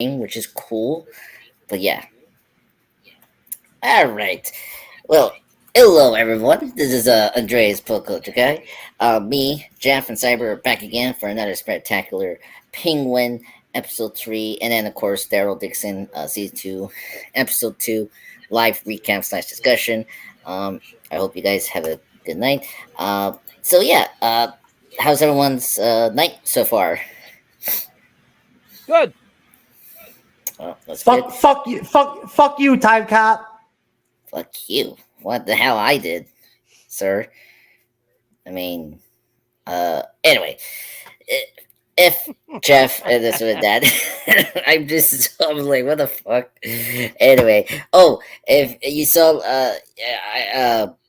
which is cool. But yeah, all right. Well, hello everyone. This is Andreas Pocoach, okay? Me, Jeff, and Cyber are back again for another spectacular Penguin episode 3, and then of course Daryl Dixon season 2, episode 2, live recap slash discussion. I hope you guys have a good night. So yeah, how's everyone's night so far? Good. Oh, that's good. Fuck you, Time Cop. Fuck you. What the hell I did, sir? I mean, anyway, if Jeff and this with that, I'm like, what the fuck? Anyway, if you saw,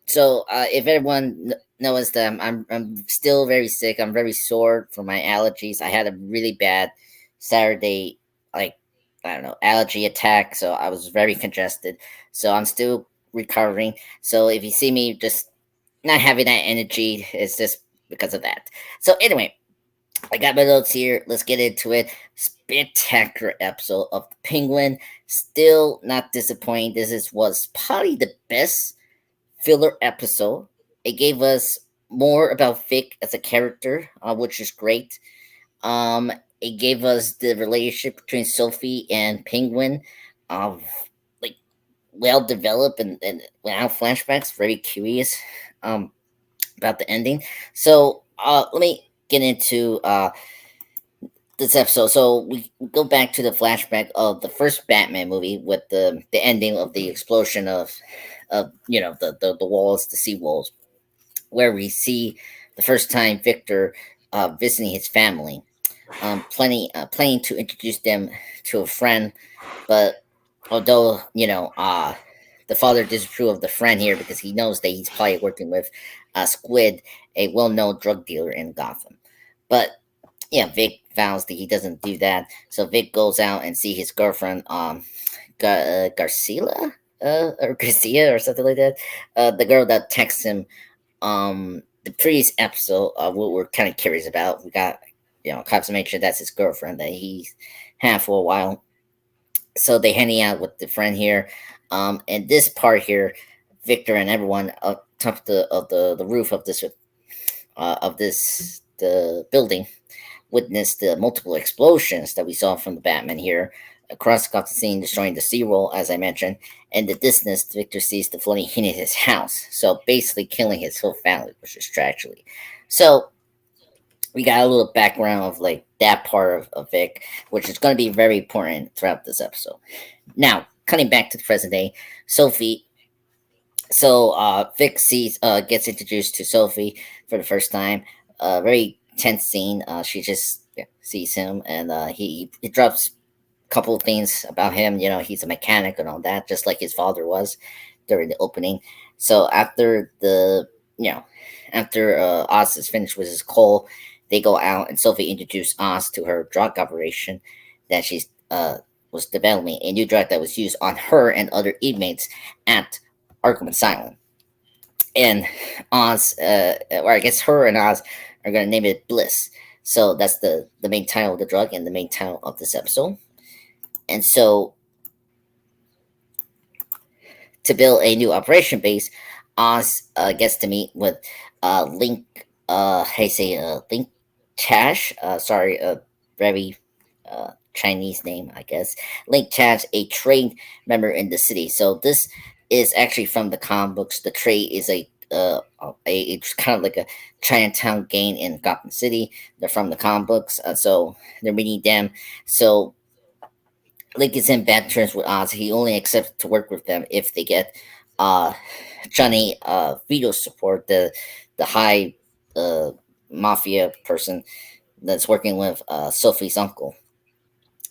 if everyone knows that I'm still very sick. I'm very sore from my allergies. I had a really bad Saturday, like, I don't know, allergy attack. So I was very congested. So I'm still recovering. So if you see me just not having that energy, it's just because of that. So anyway, I got my notes here. Let's get into it. Spectacular episode of the Penguin. Still not disappointing. Was probably the best filler episode. It gave us more about Vic as a character, which is great. It gave us the relationship between Sophie and Penguin, like well developed and without flashbacks. Very curious about the ending. So let me get into this episode. So we go back to the flashback of the first Batman movie with the ending of the explosion of the walls, the sea walls, where we see the first time Victor visiting his family, planning to introduce them to a friend, but although the father disapproved of the friend here because he knows that he's probably working with Squid, a well-known drug dealer in Gotham. But yeah, Vic vows that he doesn't do that. So Vic goes out and see his girlfriend, Garcia, or Garcia, or something like that. The girl that texts him, the previous episode. What we're kind of curious about. We got, cops mentioned that's his girlfriend that he's had for a while. So they hanging out with the friend here. And this part here, Victor and everyone up top of the roof of the building witnessed the multiple explosions that we saw from the Batman here across the scene, destroying the seawall, as I mentioned. And the distance, Victor sees the flooding hitting his house, so basically killing his whole family, which is tragedy. So we got a little background of like that part of Vic, which is going to be very important throughout this episode. Now, cutting back to the present day, Sophie. So Vic gets introduced to Sophie for the first time. Very tense scene. She just sees him, and he drops a couple of things about him. He's a mechanic and all that, just like his father was during the opening. So after Oz is finished with his call, they go out, and Sophie introduced Oz to her drug operation that she's was developing, a new drug that was used on her and other inmates at Arkham Asylum. And Oz, or I guess her and Oz, are going to name it Bliss. So that's the main title of the drug and the main title of this episode. And so, to build a new operation base, Oz gets to meet with Link. Link Chash. Sorry, very Chinese name, I guess. Link Chash, a trade member in the city. So this is actually from the comic books. The trade is it's kind of like a Chinatown gang in Gotham City. They're from the comic books, so they're meeting them. So Link is in bad terms with Oz. He only accepts to work with them if they get Johnny Vito's support, the high mafia person that's working with Sophie's uncle.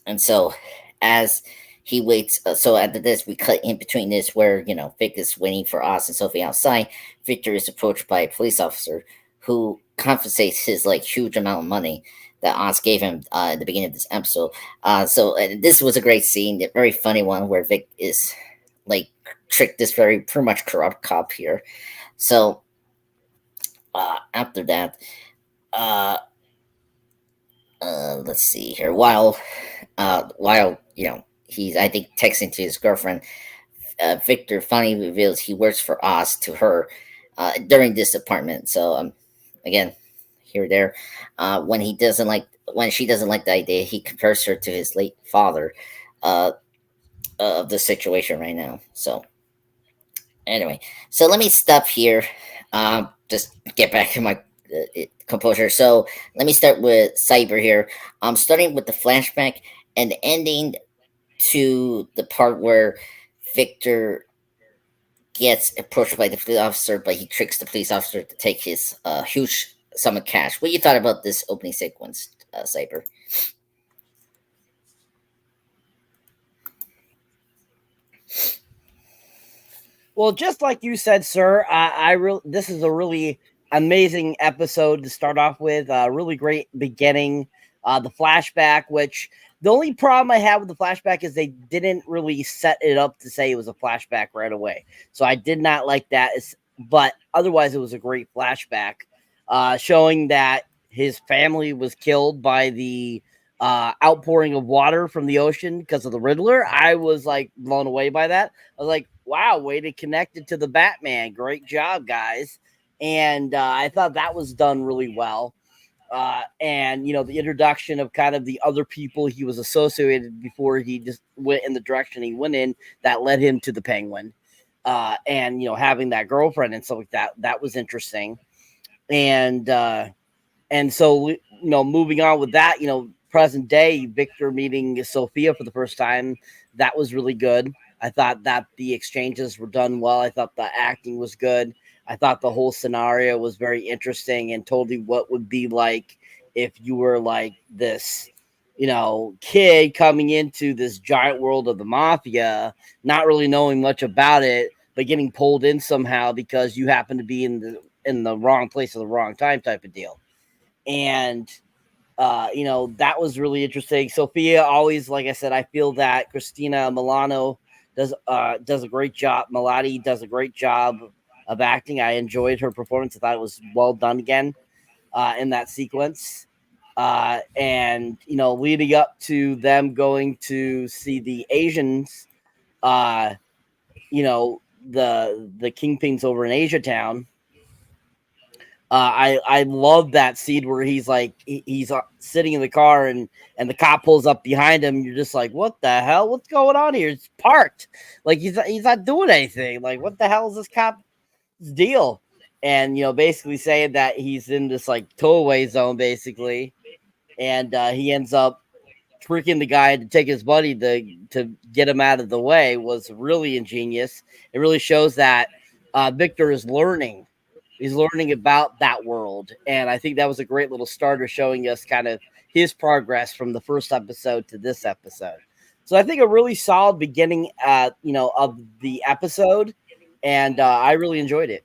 And so as he waits, so after this, we cut in between this where, Vic is waiting for Oz and Sophie outside. Victor is approached by a police officer who confiscates his huge amount of money that Oz gave him at the beginning of this episode. This was a great scene, a very funny one where Vic is tricked this very pretty much corrupt cop here. So after that, let's see here. While while he's, I think, texting to his girlfriend, Victor finally reveals he works for Oz to her during this apartment. So again, here there, when she doesn't like the idea, he compares her to his late father uh, of the situation right now. So anyway, so let me stop here. Just get back to my composure. So let me start with Cyber here. I'm starting with the flashback and ending to the part where Victor gets approached by the police officer, but he tricks the police officer to take his huge sum of cash. What you thought about this opening sequence, Cyber? Well, just like you said, sir, this is a really amazing episode to start off with. Really great beginning. The flashback, which the only problem I have with the flashback is they didn't really set it up to say it was a flashback right away. So I did not like that. But otherwise, it was a great flashback, showing that his family was killed by the outpouring of water from the ocean because of the Riddler. I was like blown away by that. I was like, wow, way to connect it to the Batman. Great job, guys. And I thought that was done really well. And, the introduction of kind of the other people he was associated before he just went in the direction he went in that led him to the Penguin. And, having that girlfriend and stuff like that, that was interesting. And so, moving on with that, present day, Victor meeting Sophia for the first time, that was really good. I thought that the exchanges were done well. I thought the acting was good. I thought the whole scenario was very interesting and told you what would be like if you were like this, kid coming into this giant world of the mafia, not really knowing much about it, but getting pulled in somehow because you happen to be in the wrong place at the wrong time type of deal. And that was really interesting. Sophia always, like I said, I feel that Christina Milano does a great job. Melati does a great job of acting. I enjoyed her performance. I thought it was well done again in that sequence. And leading up to them going to see the Asians, the kingpins over in Asia Town. I love that scene where he's like he's sitting in the car and the cop pulls up behind him. You're just like, what the hell? What's going on here? It's parked. Like he's not doing anything. Like what the hell is this cop's deal? And basically saying that he's in this like towaway zone basically, and he ends up tricking the guy to take his buddy to get him out of the way was really ingenious. It really shows that Victor is learning. He's learning about that world. And I think that was a great little starter showing us kind of his progress from the first episode to this episode. So I think a really solid beginning, of the episode. And I really enjoyed it.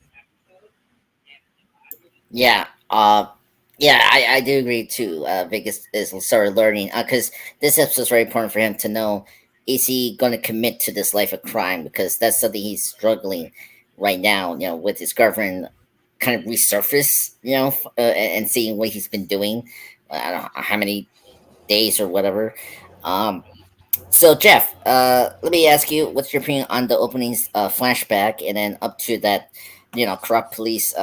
Yeah, I do agree too. Vic is sort of learning because this episode is very important for him to know: is he going to commit to this life of crime? Because that's something he's struggling right now. With his girlfriend kind of resurface, and seeing what he's been doing. I don't know how many days or whatever. So Jeff, let me ask you, what's your opinion on the opening's flashback, and then up to that, corrupt police,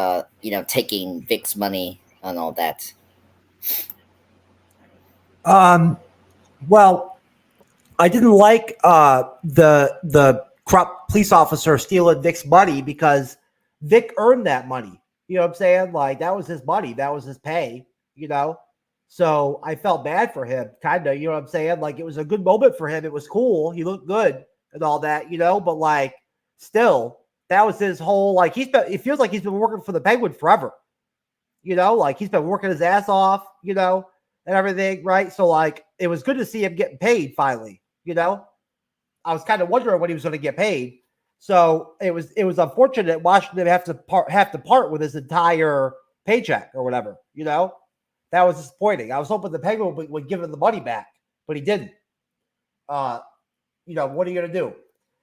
taking Vic's money and all that. Well, I didn't like the corrupt police officer stealing Vic's money because Vic earned that money. You know what I'm saying? Like that was his money, that was his pay. So I felt bad for him, kind of. You know what I'm saying? Like it was a good moment for him. It was cool. He looked good and all that. But like still, that was his whole like. It feels like he's been working for the Penguin forever. Like he's been working his ass off. And everything, right? So like it was good to see him getting paid finally. I was kind of wondering when he was going to get paid. So it was unfortunate watching him have to part with his entire paycheck or whatever. That was disappointing. I was hoping the Penguin would give him the money back, but he didn't. What are you going to do?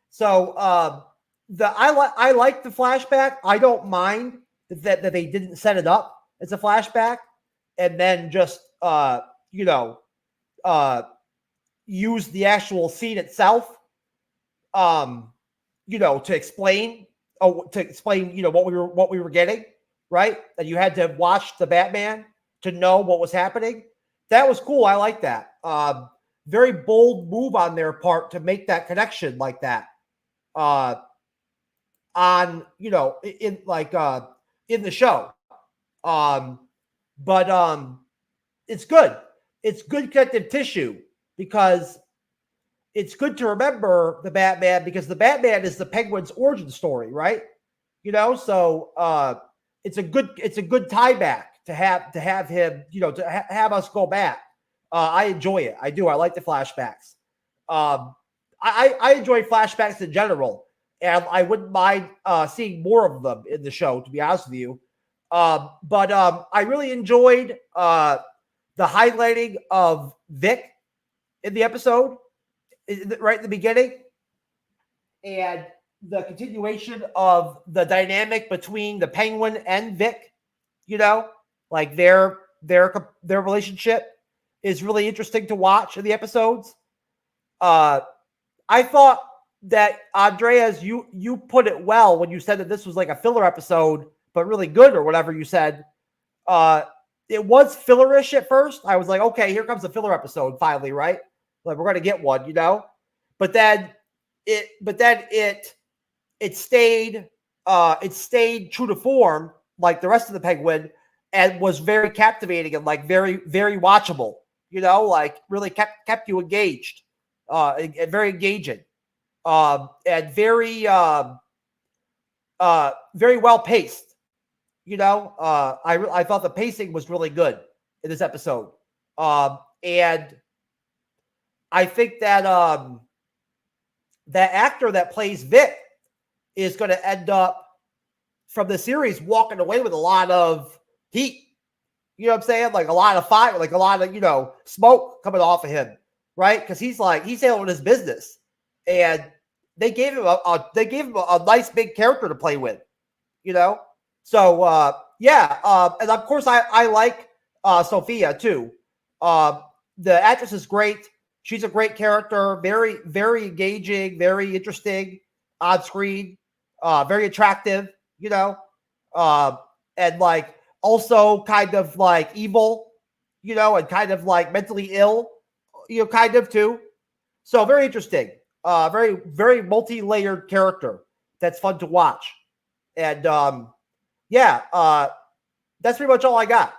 So I like the flashback. I don't mind that they didn't set it up as a flashback and then just used the actual scene itself, to explain, what we were getting, right? And you had to watch the Batman to know what was happening. That was cool. I like that. Very bold move on their part to make that connection like that. In the show. But it's good. It's good connective tissue because it's good to remember the Batman because the Batman is the Penguin's origin story, right? So it's a good tie back to have him, have us go back. I enjoy it. I do. I like the flashbacks. I enjoy flashbacks in general, and I wouldn't mind seeing more of them in the show, to be honest with you. But I really enjoyed the highlighting of Vic in the episode, right in the beginning, and the continuation of the dynamic between the Penguin and Vic. Like their relationship is really interesting to watch in the episodes. I thought that Andreas, you put it well when you said that this was like a filler episode, but really good or whatever you said. It was fillerish at first. I was like, okay, here comes the filler episode finally, right? Like we're gonna get one, But then it stayed true to form like the rest of the Penguin and was very captivating and like very, very watchable, like really kept you engaged, and very engaging, and very well paced. I thought the pacing was really good in this episode. And I think that that actor that plays Vic is going to end up from the series walking away with a lot of heat. You know what I'm saying? Like a lot of fire, like a lot of, smoke coming off of him, right? Because he's handling his business. And they gave him a nice big character to play with, So and of course I like Sophia too. The actress is great. She's a great character, very, very engaging, very interesting on screen, very attractive, and like also kind of like evil, and kind of like mentally ill, kind of too. So very interesting, very, very multi-layered character that's fun to watch. And that's pretty much all I got.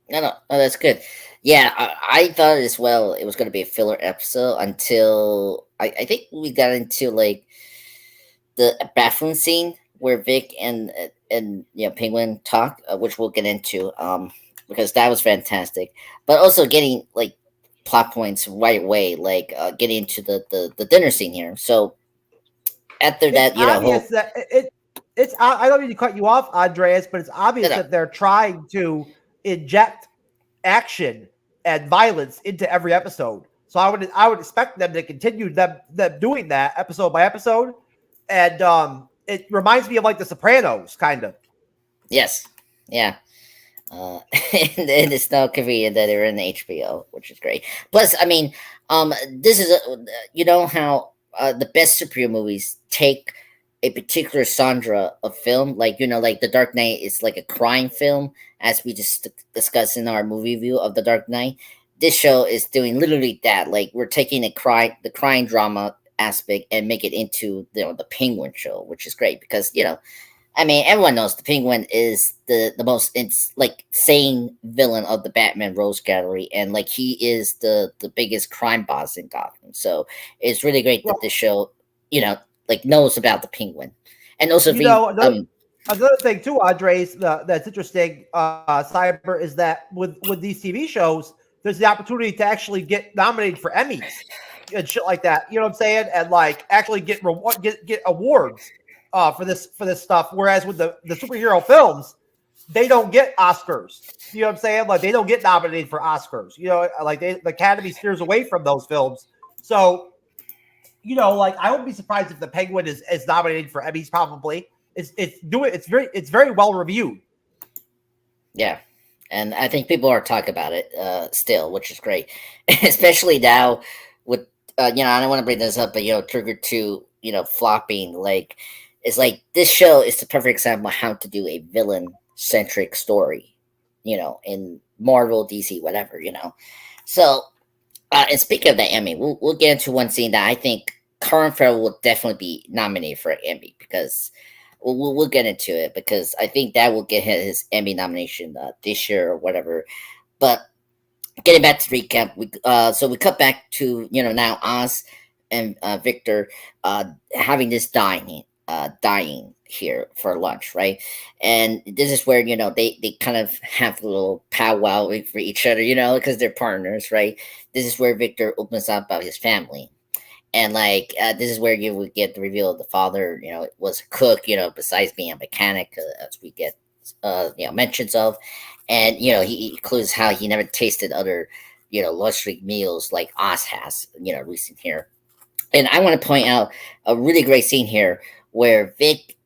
No, that's good. Yeah, I thought as well it was going to be a filler episode until I think we got into like the bathroom scene where Vic and Penguin talk, which we'll get into, because that was fantastic. But also getting like plot points right away, like getting into the dinner scene here. So after that, it's I don't mean to cut you off, Andreas, but it's obvious that they're trying to inject action and violence into every episode. So I would expect them to continue them doing that episode by episode. And it reminds me of like The Sopranos, kind of. Yes. Yeah. And it's now convenient that they're in HBO, which is great. Plus, I mean, this is how the best superhero movies take a particular genre of film, like like The Dark Knight is like a crime film, as we just discussed in our movie review of The Dark Knight. This show is doing literally that. Like we're taking the crime drama aspect and make it into the Penguin show, which is great because I mean everyone knows the Penguin is the most sane villain of the Batman Rose Gallery, and like he is the biggest crime boss in Gotham. So it's really great that this show knows about the Penguin. And also another thing too, Andres, that's interesting, Cyber, is that with these TV shows, there's the opportunity to actually get nominated for Emmys and shit like that. You know what I'm saying? And like actually get awards for this stuff. Whereas with the superhero films, they don't get Oscars. You know what I'm saying? Like they don't get nominated for Oscars. Like the Academy steers away from those films. So like I wouldn't be surprised if the Penguin is nominated for Emmys. Probably it's very well reviewed. Yeah, and I think people are talking about it still, which is great, especially now with I don't want to bring this up, but Trigger Two, flopping like it's like this show is the perfect example of how to do a villain centric story, in Marvel, DC, whatever. So, and speaking of the Emmy, we'll get into one scene that I think Colin Farrell will definitely be nominated for an Emmy because we'll get into it because I think that will get his Emmy nomination this year or whatever. But getting back to the recap, so we cut back to now Oz and Victor having this dying here for lunch, right? And this is where they kind of have a little powwow for each other, because they're partners, right? This is where Victor opens up about his family. And like this is where you would get the reveal of the father, was a cook, besides being a mechanic, as we get mentions of. And he includes how he never tasted other luxury meals like Oz has, recent here. And I want to point out a really great scene here where Vic,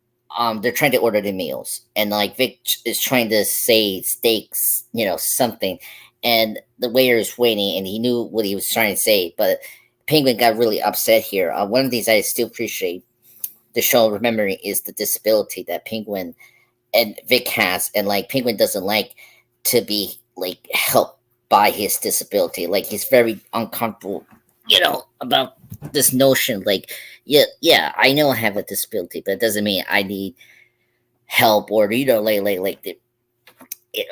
they're trying to order the meals, and like Vic is trying to say steaks, something, and the waiter is waiting, and he knew what he was trying to say, but Penguin got really upset here. One of these I still appreciate the show remembering is the disability that Penguin and Vic has, and like Penguin doesn't like to be like helped by his disability. Like he's very uncomfortable, about this notion. Like, yeah, I know I have a disability, but it doesn't mean I need help or like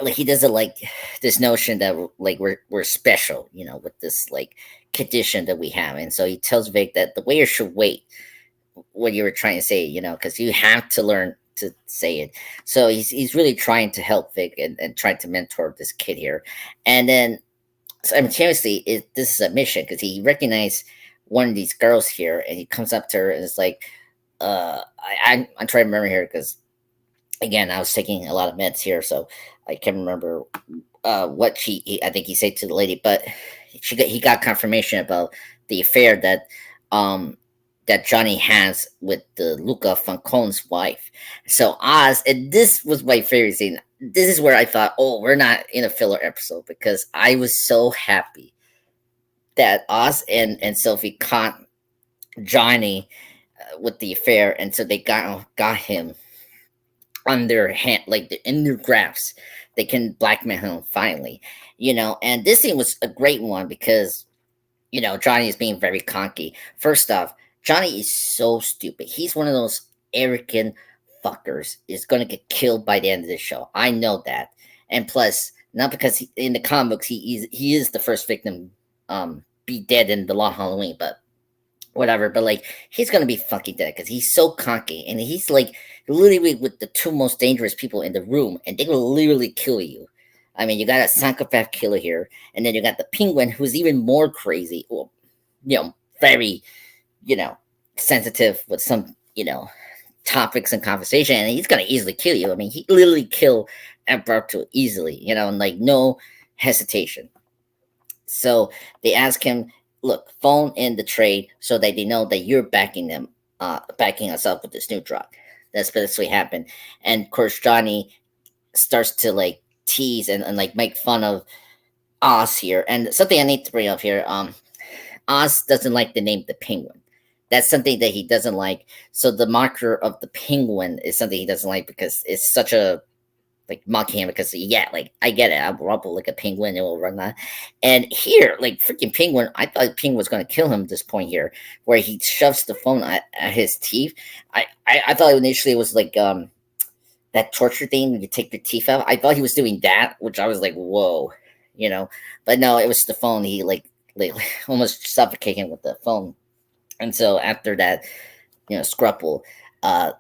he doesn't like this notion that like we're special, with this like condition that we have. And so he tells Vic that the waiter should wait what you were trying to say, because you have to learn to say it. So he's really trying to help Vic and trying to mentor this kid here. And then simultaneously, this is a mission because he recognized one of these girls here, and he comes up to her and it's like, I'm trying to remember here because again I was taking a lot of meds here, so I can't remember what I think he said to the lady, but he got confirmation about the affair that that Johnny has with the Luca Falcone's wife. So Oz, and this was my favorite scene. This is where I thought, oh, we're not in a filler episode, because I was so happy that Oz and Sophie caught Johnny with the affair, and so they got him on their hand, like in their grasp. They can blackmail him finally, And this scene was a great one because Johnny is being very cocky. First off, Johnny is so stupid. He's one of those arrogant fuckers is going to get killed by the end of the show. I know that. And plus, not because in the comic books he is the first victim be dead in the Long Halloween, but whatever. But like he's going to be fucking dead because he's so cocky, and he's like literally with the two most dangerous people in the room, and they will literally kill you. I mean, you got a psychopath killer here, and then you got the Penguin, who's even more crazy. Well, very, sensitive with some, topics and conversation, and he's gonna easily kill you. I mean, he literally killed Alberto easily, and like no hesitation. So they ask him, "Look, phone in the trade so that they know that you're backing them, backing us up with this new drug." That's basically happened, and of course Johnny starts to like tease and like make fun of Oz here. And something I need to bring up here, Oz doesn't like the name the Penguin. That's something that he doesn't like. So the marker of the Penguin is something he doesn't like because it's such a like mocking him, because like I get it, I'll rubble like a penguin, it will run that. And here, like freaking Penguin, I thought Penguin was gonna kill him at this point here, where he shoves the phone at his teeth. I thought initially it was like that torture thing when you take your teeth out. I thought he was doing that, which I was like, whoa, but no, it was the phone. He like almost suffocating with the phone. And so after that, scruple,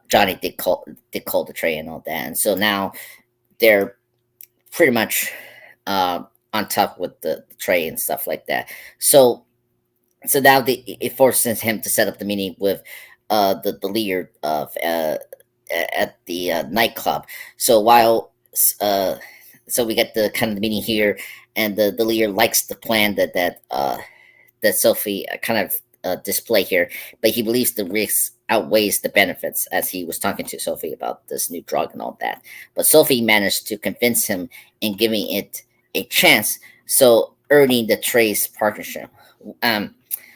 Johnny did call the tray and all that. And so now they're pretty much on top with the tray and stuff like that. So now it forces him to set up the meeting with the leader of at the nightclub. So so we get the kind of the meeting here, and the leader likes the plan that Sophie kind of display here, but he believes the risks outweighs the benefits, as he was talking to Sophie about this new drug and all that. But Sophie managed to convince him in giving it a chance, so earning the Trace partnership.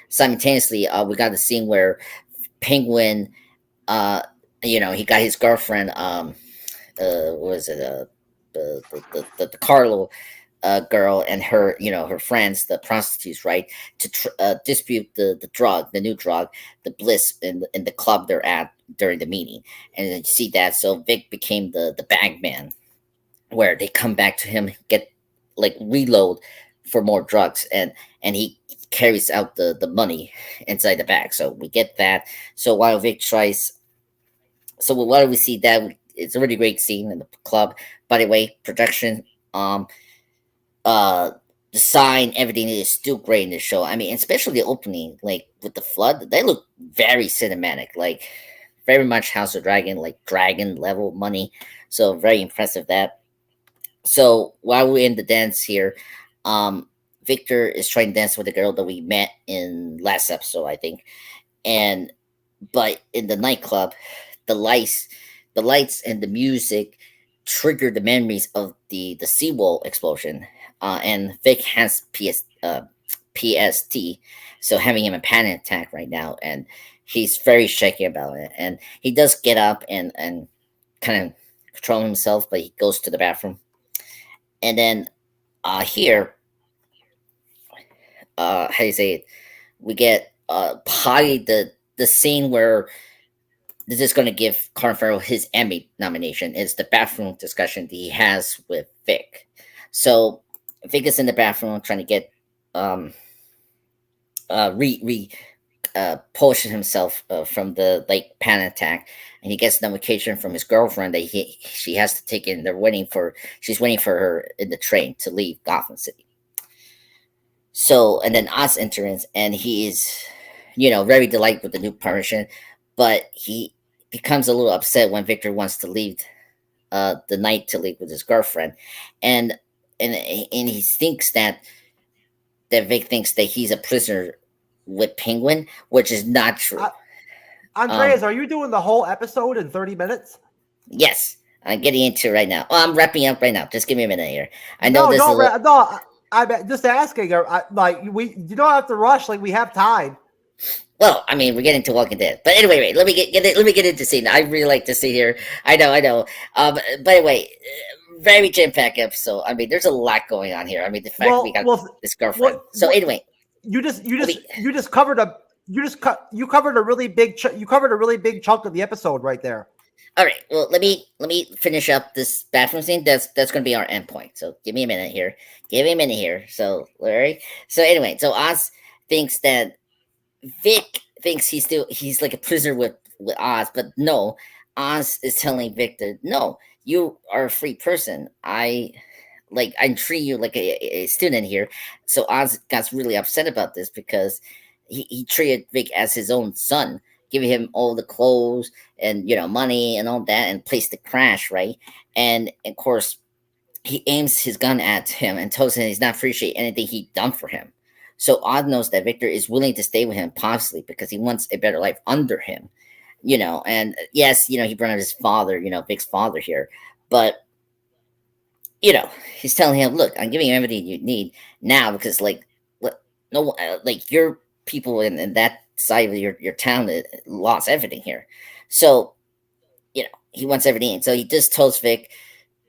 Simultaneously, we got the scene where Penguin, he got his girlfriend, what was it, the Carlo girl and her, her friends, the prostitutes, right, to dispute the drug, the new drug, the bliss in the club they're at during the meeting. And then you see that, so Vic became the bag man, where they come back to him, get like reload for more drugs, and he carries out the money inside the bag. So we get that. So while Vic tries, so while we see that, it's a really great scene in the club. By the way, production, the sign, everything is still great in the show. I mean, especially the opening, like with the flood, they look very cinematic, like very much House of Dragon, like dragon level money. So very impressive that. So while we're in the dance here, Victor is trying to dance with a girl that we met in last episode, I think. But in the nightclub, the lights and the music trigger the memories of the seawall explosion. And Vic has PST, so having him a panic attack right now, and he's very shaky about it. And he does get up and kind of control himself, but he goes to the bathroom. And then here, how do you say it? We get probably the scene where this is going to give Colin Farrell his Emmy nomination. Is the bathroom discussion that he has with Vic. So Vic is in the bathroom trying to get portion himself from the panic attack, and he gets an invitation from his girlfriend that she has to take in. She's waiting for her in the train to leave Gotham City. So, and then Oz enters, and he is, very delighted with the new partnership, but he becomes a little upset when Victor wants to leave the night to leave with his girlfriend, and he thinks that Vic thinks that he's a prisoner with Penguin, which is not true. Andreas, are you doing the whole episode in 30 minutes? Yes, I'm getting into it right now. Oh, I'm wrapping up right now. Just give me a minute here. I know this is no. I'm just asking. You don't have to rush. Like, we have time. Well, I mean, we're getting to Walking Dead, but anyway, wait, let me get into scene. I really like to see here. I know. By the way, very jam-packed episode. I mean, there's a lot going on here. I mean, the fact we got this girlfriend. Anyway, you covered a really big chunk of the episode right there. All right. Well, let me finish up this bathroom scene. That's going to be our end point. So give me a minute here. So Larry. So anyway, so Oz thinks that Vic thinks he's like a prisoner with Oz, but no, Oz is telling Victor, no, you are a free person. I treat you like a student here. So Oz got really upset about this because he treated Vic as his own son, giving him all the clothes and money and all that, and place to crash, right? And of course, he aims his gun at him and tells him he's not appreciate anything he done for him. So Oz knows that Victor is willing to stay with him, possibly because he wants a better life under him, And yes, he brought up his father, Vic's father here, but he's telling him, look, I'm giving you everything you need now because your people in that side of your town that lost everything here. So, he wants everything. So he just tells Vic,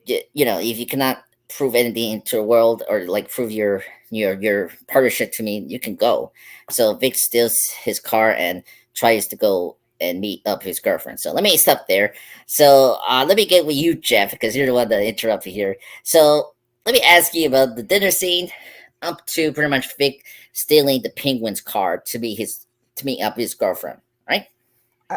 if you cannot prove anything into the world or prove your partnership to me, you can go. So Vic steals his car and tries to go and meet up his girlfriend. So let me stop there. So let me get with you, Jeff, because you're the one that interrupted here. So let me ask you about the dinner scene up to pretty much Vic stealing the Penguin's car to meet up his girlfriend, right?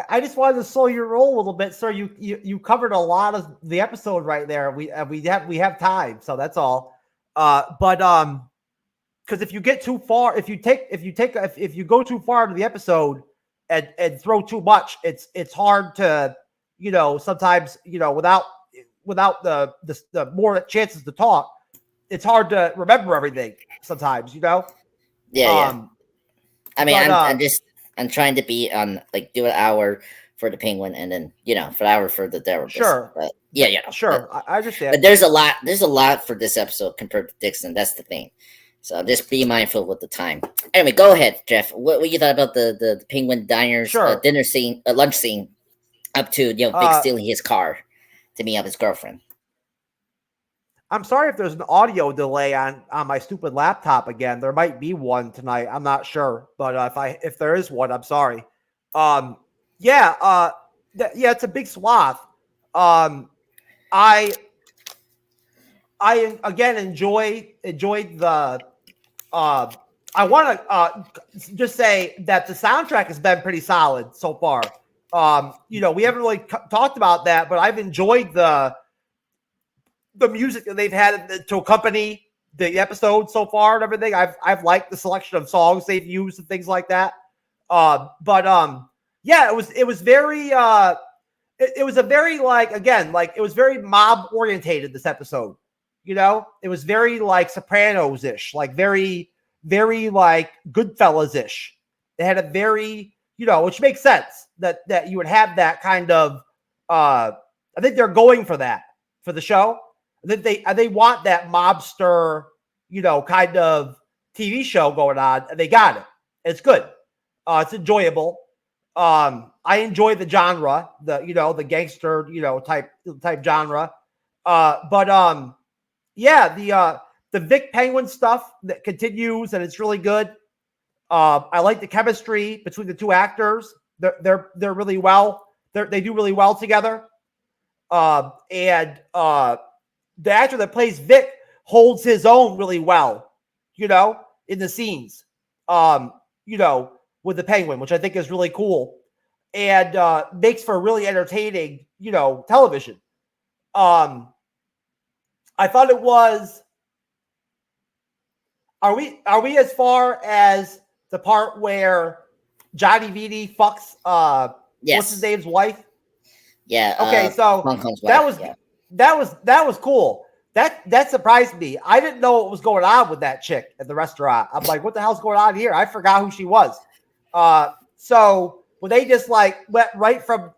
I just wanted to slow your roll a little bit, sir. You covered a lot of the episode right there. We have time, so that's all. Because if you get too far, if you go too far into the episode and throw too much, it's hard to sometimes without the more chances to talk, it's hard to remember everything sometimes. Yeah. I mean, I'm just I'm trying to be on like do an hour for the Penguin and then for an hour for the Daryl Dixon. Sure. But yeah, Sure, I understand. But there's a lot. There's a lot for this episode compared to Dixon. That's the thing. So just be mindful with the time. Anyway, go ahead, Jeff. What you thought about the Penguin Diner's Sure. dinner scene, lunch scene, up to Vic stealing his car to meet up his girlfriend. I'm sorry if there's an audio delay on my stupid laptop again. There might be one tonight. I'm not sure, but if there is one, I'm sorry. Yeah, it's a big swath. I again enjoyed the. I want to just say that the soundtrack has been pretty solid so far. We haven't really talked about that, but I've enjoyed the music that they've had to accompany the episode so far and everything. I've liked the selection of songs they've used and things like that. Yeah, it was very it was a very it was very mob orientated, this episode. It was very like Sopranos-ish, like very, very like Goodfellas-ish. It had a very, which makes sense that you would have that kind of I think they're going for that for the show. I think they want that mobster, kind of TV show going on, and they got it. It's good. It's enjoyable. I enjoy the genre, the gangster, type genre. Yeah, the Vic Penguin stuff that continues, and it's really good. I like the chemistry between the two actors. They're really well. They do really well together. And the actor that plays Vic holds his own really well, in the scenes, with the Penguin, which I think is really cool and makes for really entertaining, television. I thought it was. Are we as far as the part where Johnny Vitti fucks yes. What's his name's wife? Yeah. Okay, so that was cool. That surprised me. I didn't know what was going on with that chick at the restaurant. I'm like, what the hell's going on here? I forgot who she was. So when they just went right from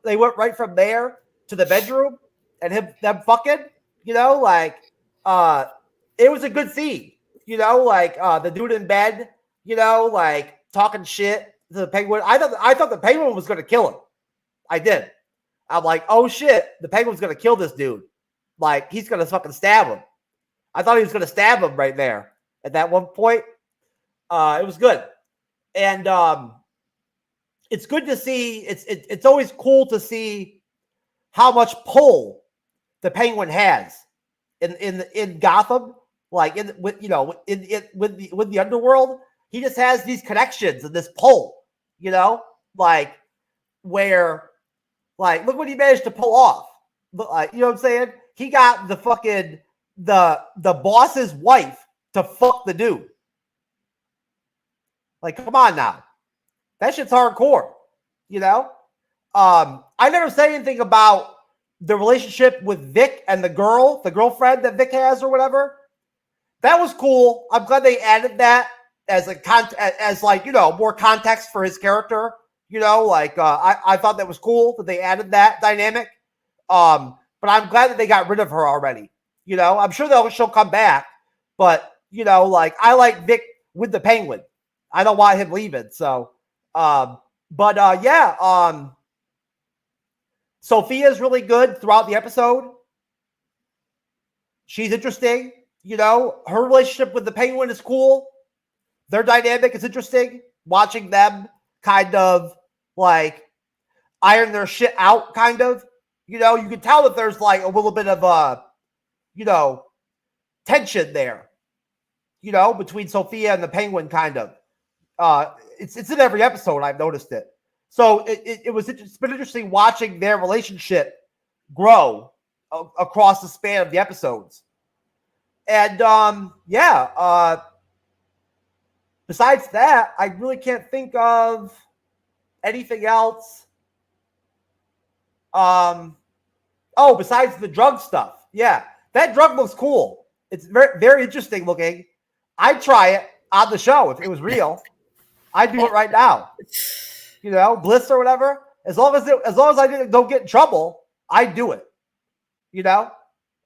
there to the bedroom and them fucking, it was a good scene. The dude in bed, talking shit to the Penguin. I thought the Penguin was going to kill him. I did. I'm like, oh shit, the Penguin's going to kill this dude. Like, he's going to fucking stab him. I thought he was going to stab him right there at that one point. It was good. And it's good to see. It's always cool to see how much pull the Penguin has in Gotham. Like with the underworld, he just has these connections and this pull, where look what he managed to pull off. You know what I'm saying? He got the fucking the boss's wife to fuck the dude. Like, come on now, that shit's hardcore. I never said anything about the relationship with Vic and the girlfriend that Vic has or whatever. That was cool. I'm glad they added that as more context for his character. I thought that was cool that they added that dynamic. But I'm glad that they got rid of her already. I'm sure she'll come back. But I like Vic with the Penguin. I don't want him leaving. So, Sophia's really good throughout the episode. She's interesting. Her relationship with the Penguin is cool. Their dynamic is interesting. Watching them kind of iron their shit out, kind of. You can tell that there's a little bit of tension there. Between Sophia and the Penguin, kind of. It's in every episode. I've noticed it. So it's been interesting watching their relationship grow across the span of the episodes. And besides that, I really can't think of anything else. Besides the drug stuff. Yeah, that drug looks cool. It's very, very interesting looking. I'd try it on the show if it was real. I'd do it right now. Bliss or whatever. As long as I don't get in trouble, I do it.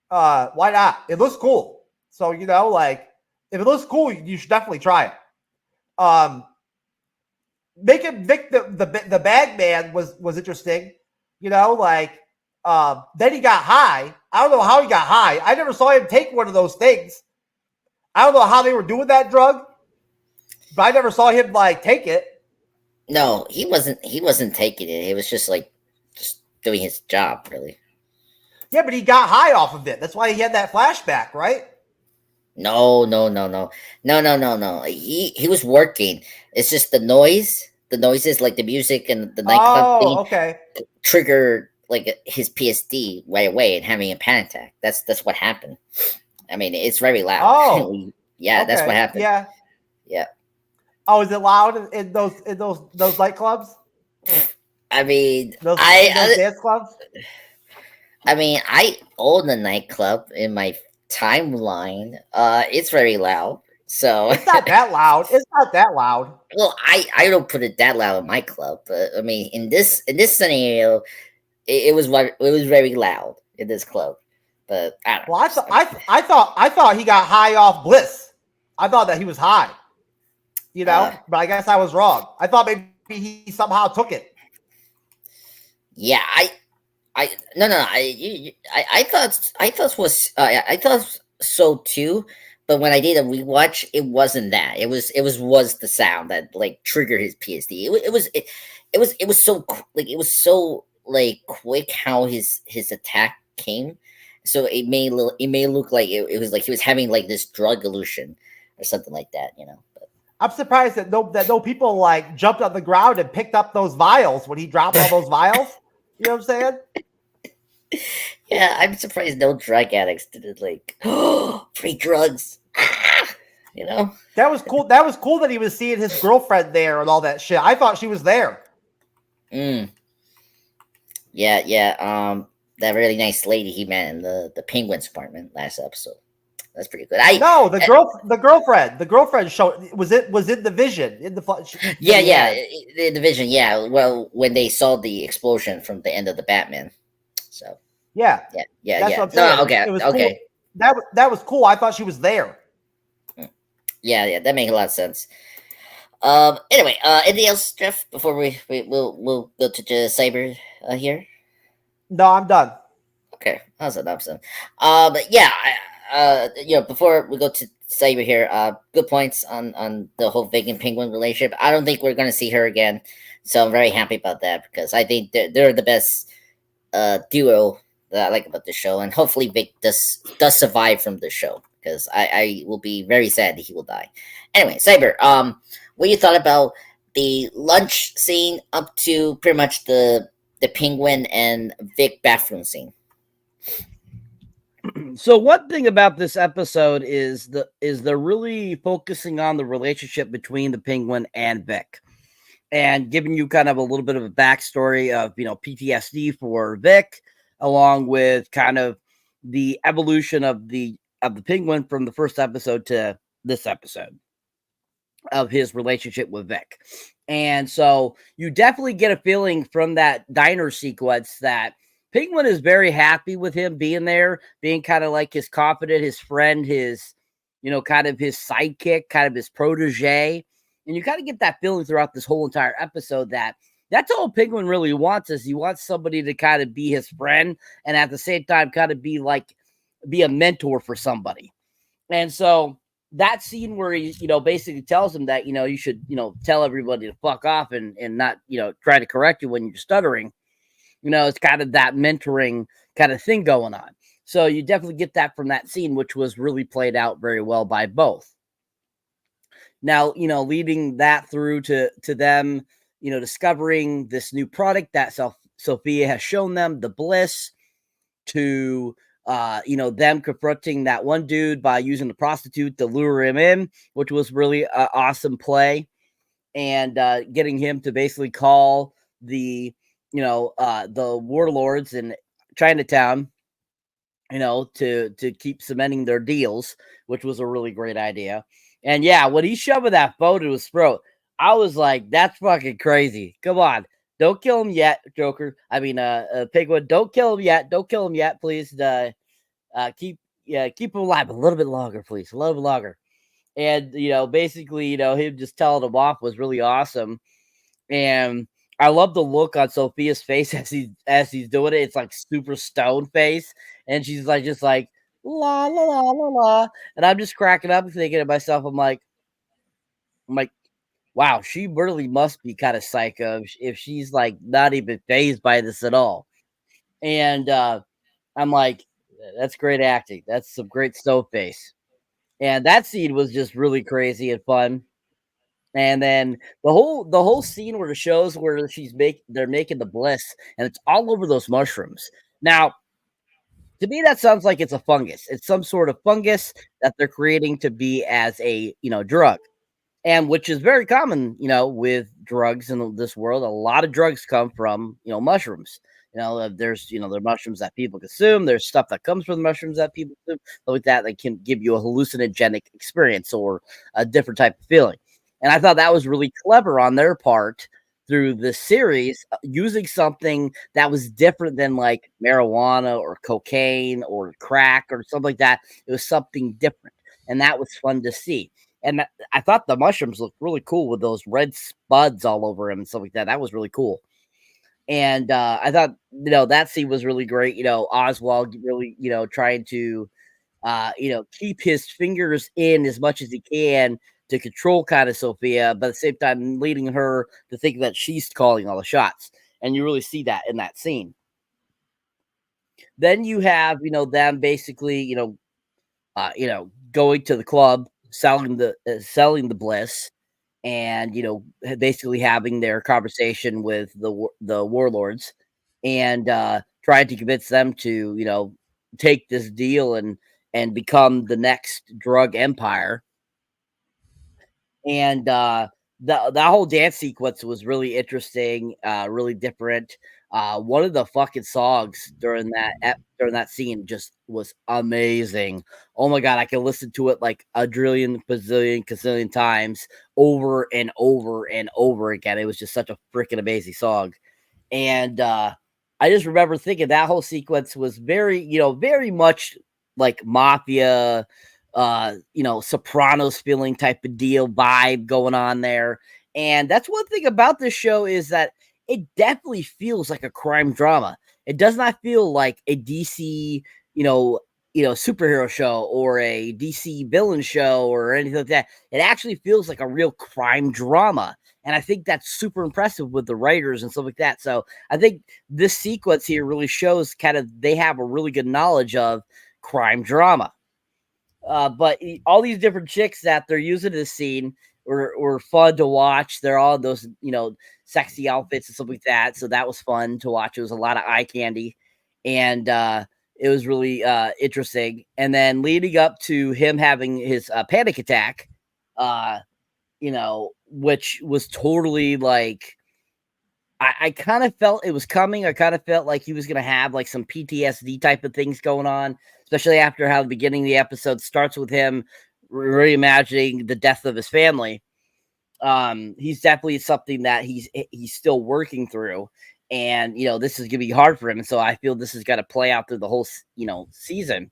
Why not? It looks cool. So like if it looks cool, you should definitely try it. Making Vic the bag man was interesting. Then he got high. I don't know how he got high. I never saw him take one of those things. I don't know how they were doing that drug, but I never saw him like take it. No, he wasn't taking it. He was just doing his job, really. Yeah, but he got high off of it. That's why he had that flashback, right? No. He was working. It's just the noises like the music and the nightclub thing okay. triggered like his PSD right away and having a panic attack. That's what happened. I mean, it's very loud. Oh, yeah, okay. that's what happened. Yeah. Oh, is it loud in those nightclubs? I mean, those dance clubs. I mean, I own a nightclub in my timeline. It's very loud. So it's not that loud. It's not that loud. Well, I don't put it that loud in my club, but I mean, in this scenario, it was very loud in this club. But I don't know. Well, I thought he got high off Bliss. I thought that he was high. But I guess I was wrong. I thought maybe he somehow took it. Yeah, I thought so too, but when I did a rewatch, it wasn't that. It was the sound that like triggered his PSD. It was so quick how his attack came. So it may look like it was like he was having like this drug illusion or something like that, But I'm surprised that no people like jumped on the ground and picked up those vials when he dropped all those vials. You know what I'm saying? Yeah, I'm surprised no drug addicts didn't free drugs. That was cool. That was cool that he was seeing his girlfriend there and all that shit. I thought she was there. Yeah. That really nice lady he met in the Penguins apartment last episode. That's pretty good. The girlfriend showed was in the Vision in the in the Vision. Yeah, well, when they saw the explosion from the end of the Batman. So yeah. That's what I'm saying. No, okay, it was okay. Cool. That was cool. I thought she was there. Yeah, that makes a lot of sense. Anyway, anything else, Jeff? Before we'll go to the Cyber here. No, I'm done. Okay, awesome. But yeah, before we go to Cyber here, good points on the whole Vic and Penguin relationship. I don't think we're going to see her again, so I'm very happy about that because I think they're the best duo that I like about the show, and hopefully Vic does survive from the show because I will be very sad that he will die. Anyway, Cyber, what you thought about the lunch scene up to pretty much the Penguin and Vic bathroom scene? So one thing about this episode is they're really focusing on the relationship between the Penguin and Vic, and giving you kind of a little bit of a backstory of PTSD for Vic, along with kind of the evolution of the Penguin from the first episode to this episode of his relationship with Vic. And so you definitely get a feeling from that diner sequence that Penguin is very happy with him being there, being kind of like his confidant, his friend, his, kind of his sidekick, kind of his protege. And you kind of get that feeling throughout this whole entire episode that that's all Penguin really wants, is he wants somebody to kind of be his friend and at the same time kind of be a mentor for somebody. And so that scene where he, basically tells him that, you should, tell everybody to fuck off and not, try to correct you when you're stuttering. It's kind of that mentoring kind of thing going on. So you definitely get that from that scene, which was really played out very well by both. Now, leading that through to them, discovering this new product that Sophia has shown them, the Bliss, to, them confronting that one dude by using the prostitute to lure him in, which was really an awesome play, and getting him to basically call the warlords in Chinatown, to keep cementing their deals, which was a really great idea. And yeah, when he shoved that boat in his throat, I was like, that's fucking crazy. Come on. Don't kill him yet, Joker. I mean, Penguin, don't kill him yet. Don't kill him yet, please. Keep him alive a little bit longer, please. A little bit longer. And, basically, him just telling him off was really awesome. And I love the look on Sophia's face as he's doing it. It's like super stone face. And she's like, just like, la, la, la, la, la. And I'm just cracking up and thinking to myself, I'm like, wow, she really must be kind of psycho if she's like not even phased by this at all. And I'm like, that's great acting. That's some great stone face. And that scene was just really crazy and fun. And then the whole scene where it shows where they're making the bliss and it's all over those mushrooms. Now, to me, that sounds like it's a fungus. It's some sort of fungus that they're creating to be as a drug. And which is very common, with drugs in this world. A lot of drugs come from, mushrooms. There's, there are mushrooms that people consume. There's stuff that comes from the mushrooms that people consume. Like that can give you a hallucinogenic experience or a different type of feeling. And I thought that was really clever on their part through the series, using something that was different than like marijuana or cocaine or crack or something like that. It was something different. And that was fun to see. And I thought the mushrooms looked really cool with those red spuds all over him and stuff like that. That was really cool. And I thought, that scene was really great. Oswald really, trying to, keep his fingers in as much as he can to control kind of Sophia, but at the same time leading her to think that she's calling all the shots. And you really see that in that scene. Then you have, them basically, going to the club, selling the bliss, and basically having their conversation with the warlords, and trying to convince them to take this deal and become the next drug empire. And that whole dance sequence was really interesting, really different. One of the fucking songs during that scene just was amazing. Oh my god, I can listen to it like a trillion, bazillion, gazillion times over and over and over again. It was just such a freaking amazing song. And I just remember thinking that whole sequence was very much like mafia, Sopranos feeling type of deal vibe going on there. And that's one thing about this show is that it definitely feels like a crime drama. It does not feel like a DC, superhero show or a DC villain show or anything like that. It actually feels like a real crime drama. And I think that's super impressive with the writers and stuff like that. So I think this sequence here really shows kind of they have a really good knowledge of crime drama. But all these different chicks that they're using in this scene were fun to watch. They're all those, sexy outfits and stuff like that. So that was fun to watch. It was a lot of eye candy. And it was really interesting. And then leading up to him having his panic attack, which was totally like, I kind of felt it was coming. I kind of felt like he was going to have like some PTSD type of things going on, especially after how the beginning of the episode starts with him reimagining the death of his family. He's definitely something that he's still working through. And, this is going to be hard for him. And so I feel this is going to play out through the whole, season.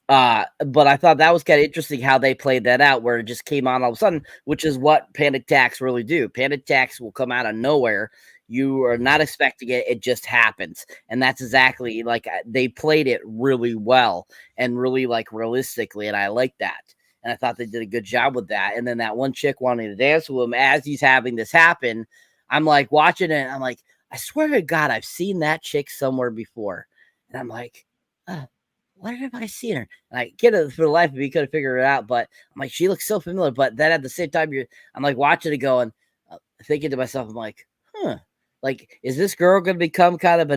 But I thought that was kind of interesting how they played that out, where it just came on all of a sudden, which is what panic attacks really do. Panic attacks will come out of nowhere. You are not expecting it. It just happens. And that's exactly like they played it really well and really like realistically. And I like that. And I thought they did a good job with that. And then that one chick wanting to dance with him as he's having this happen. I'm like watching it. And I'm like, I swear to God, I've seen that chick somewhere before. And I'm like, where have I seen her? And I get it for the life of me, couldn't figure it out. But I'm like, she looks so familiar. But then at the same time, I'm like watching it going, thinking to myself, I'm like, like, is this girl going to become kind of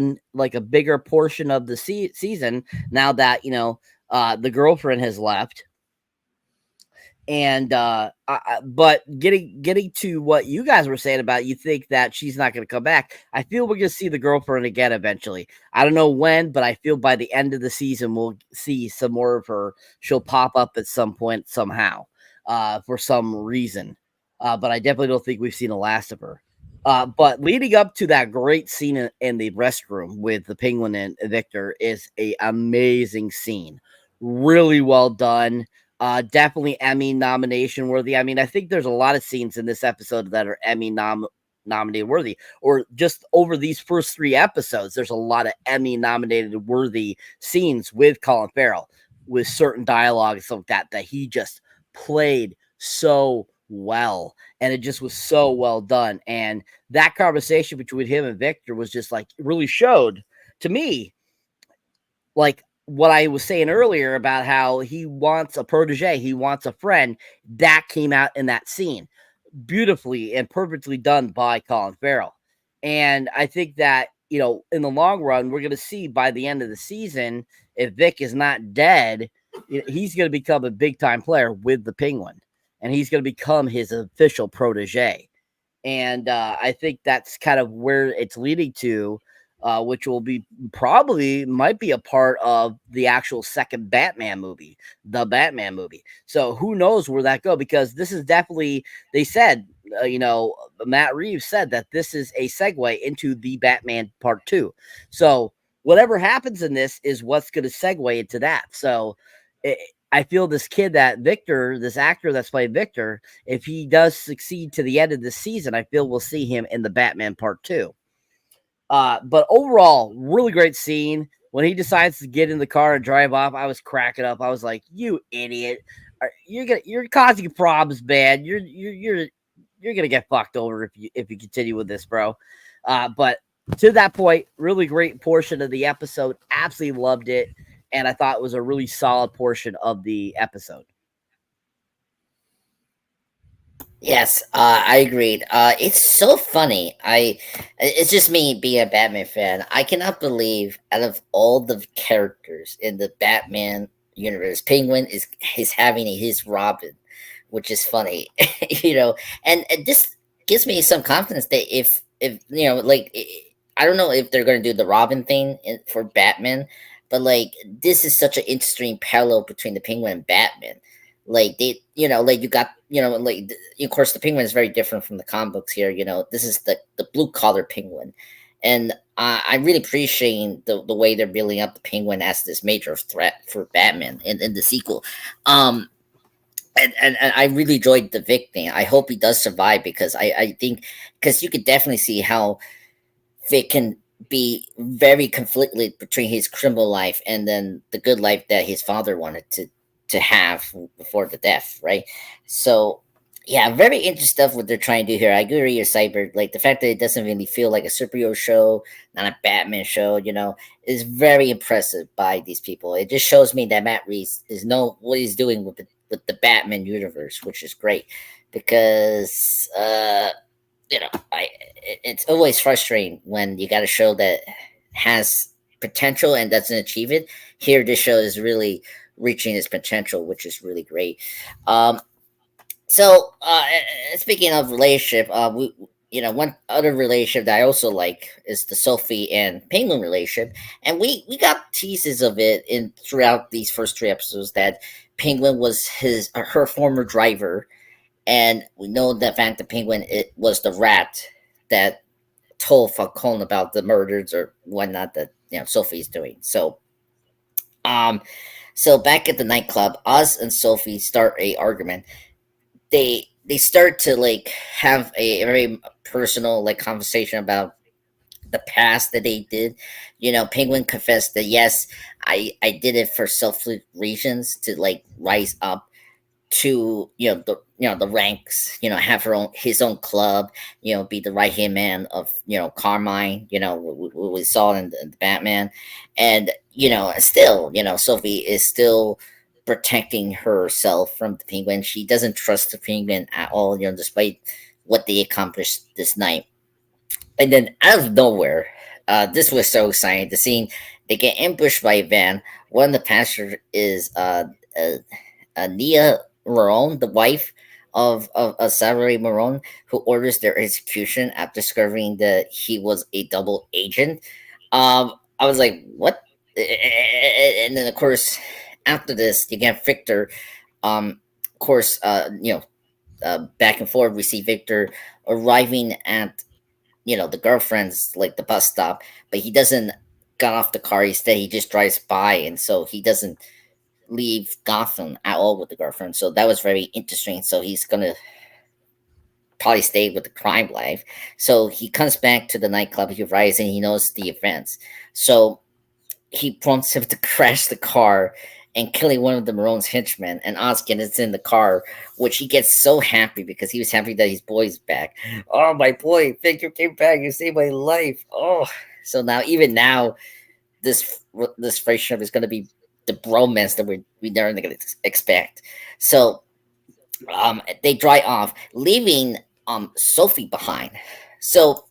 a bigger portion of the season now that, the girlfriend has left? And but getting to what you guys were saying about, you think that she's not going to come back. I feel we're going to see the girlfriend again eventually. I don't know when, but I feel by the end of the season we'll see some more of her. She'll pop up at some point somehow, for some reason. but I definitely don't think we've seen the last of her. But leading up to that great scene in the restroom with the Penguin and Victor is a amazing scene. Really well done. Definitely Emmy nomination worthy. I mean, I think there's a lot of scenes in this episode that are Emmy nominated worthy, or just over these first 3 episodes, there's a lot of Emmy nominated worthy scenes with Colin Farrell, with certain dialogue and stuff like that he just played so well, and it just was so well done. And that conversation between him and Victor was just like, really showed to me, like what I was saying earlier about how he wants a protege, he wants a friend. That came out in that scene beautifully and perfectly done by Colin Farrell. And I think that, you know, in the long run, we're going to see by the end of the season, if Vic is not dead, he's going to become a big time player with the Penguin, and he's going to become his official protege. And I think that's kind of where it's leading to, which will be might be a part of the actual second Batman movie, the Batman movie. So who knows where that go? Because this is definitely, they said, Matt Reeves said that this is a segue into the Batman Part 2. So whatever happens in this is what's going to segue into that. So I feel this kid, that Victor, this actor that's playing Victor, if he does succeed to the end of the season, I feel we'll see him in the Batman Part 2. But overall, really great scene. When he decides to get in the car and drive off, I was cracking up. I was like, "You idiot! You're causing problems, man. You're gonna get fucked over if you continue with this, bro." But to that point, really great portion of the episode. Absolutely loved it, and I thought it was a really solid portion of the episode. Yes, I agreed. It's so funny. It's just me being a Batman fan. I cannot believe, out of all the characters in the Batman universe, Penguin is having his Robin, which is funny, and this gives me some confidence that if I don't know if they're going to do the Robin thing for Batman, but like this is such an interesting parallel between the Penguin and Batman. Like they, like you got, of course the Penguin is very different from the comic books here. This is the blue collar Penguin, and I'm really appreciating the way they're building up the Penguin as this major threat for Batman in the sequel. And I really enjoyed the Vic thing. I hope he does survive, because I think, because you could definitely see how Vic can be very conflicted between his criminal life and then the good life that his father wanted to have before the death, right? So yeah, very interesting stuff what they're trying to do here. I agree with Cyber, like the fact that it doesn't really feel like a superhero show, not a Batman show, is very impressive by these people. It just shows me that Matt Reeves know what he's doing with the Batman universe, which is great, because it's always frustrating when you got a show that has potential and doesn't achieve it. Here, this show is really reaching its potential, which is really great. So speaking of relationship, one other relationship that I also like is the Sophie and Penguin relationship, and we got teases of it in throughout these first 3 episodes that Penguin was her former driver, and we know the fact that Penguin it was the rat that told Falcone about the murders or whatnot that Sophie's doing. So back at the nightclub, Oz and Sophie start a argument. They start to like have a very personal like conversation about the past that they did. Penguin confessed that yes, I did it for selfish reasons, to like rise up to the ranks, have his own club, be the right hand man of Carmine, we saw in the Batman. And still Sophie is still protecting herself from the Penguin. She doesn't trust the Penguin at all, despite what they accomplished this night. And then out of nowhere, this was so exciting. The scene, they get ambushed by a van. One of the passengers is Nia Marone, the wife of Salary Marone, who orders their execution after discovering that he was a double agent. I was like, what? And then, of course, after this, you get Victor. Of course, back and forth. We see Victor arriving at the girlfriend's like the bus stop, but he doesn't get off the car. Instead, he just drives by, and so he doesn't leave Gotham at all with the girlfriend. So that was very interesting. So he's gonna probably stay with the crime life. So he comes back to the nightclub. He arrives and he knows the events. So he prompts him to crash the car and killing one of the Maroon's henchmen. And Oskin is in the car, which he gets so happy because he was happy that his boy's back. Oh, my boy, Victor came back. You saved my life. Oh, so even now, this friendship is going to be the bromance that we never going to expect. So they dry off, leaving Sophie behind. So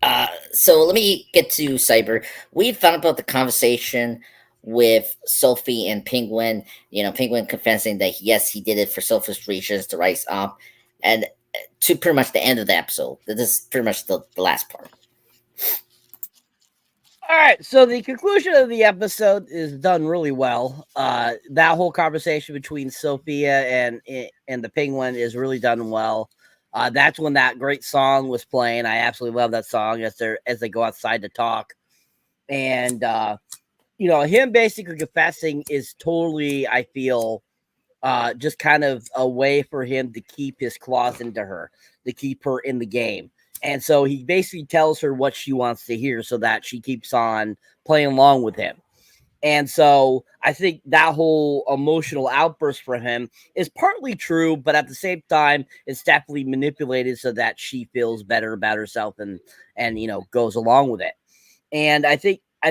let me get to Cyber. We found about the conversation with Sophie and Penguin. Penguin confessing that yes, he did it for selfish reasons to rise up, and to pretty much the end of the episode. This is pretty much the last part. All right, so the conclusion of the episode is done really well. That whole conversation between Sophia and the Penguin is really done well. That's when that great song was playing. I absolutely love that song as they go outside to talk, and him basically confessing is totally, I feel, just kind of a way for him to keep his claws into her, to keep her in the game. And so he basically tells her what she wants to hear so that she keeps on playing along with him. And so I think that whole emotional outburst for him is partly true, but at the same time, it's definitely manipulated so that she feels better about herself and goes along with it. And I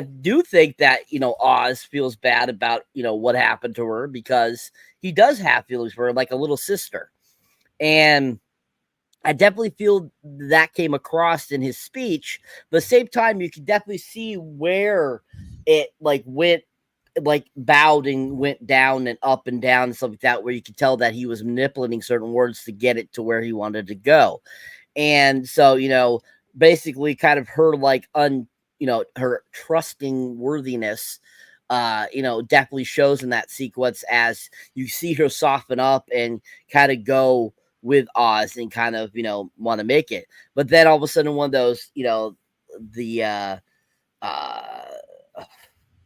do think that, Oz feels bad about, what happened to her because he does have feelings for her like a little sister. And I definitely feel that came across in his speech. But at the same time, you can definitely see where it went bowed and went down and up and down and stuff like that, where you could tell that he was manipulating certain words to get it to where he wanted to go. And so, basically kind of her her trusting worthiness, definitely shows in that sequence as you see her soften up and kind of go with Oz and kind of, want to make it. But then all of a sudden one of those, the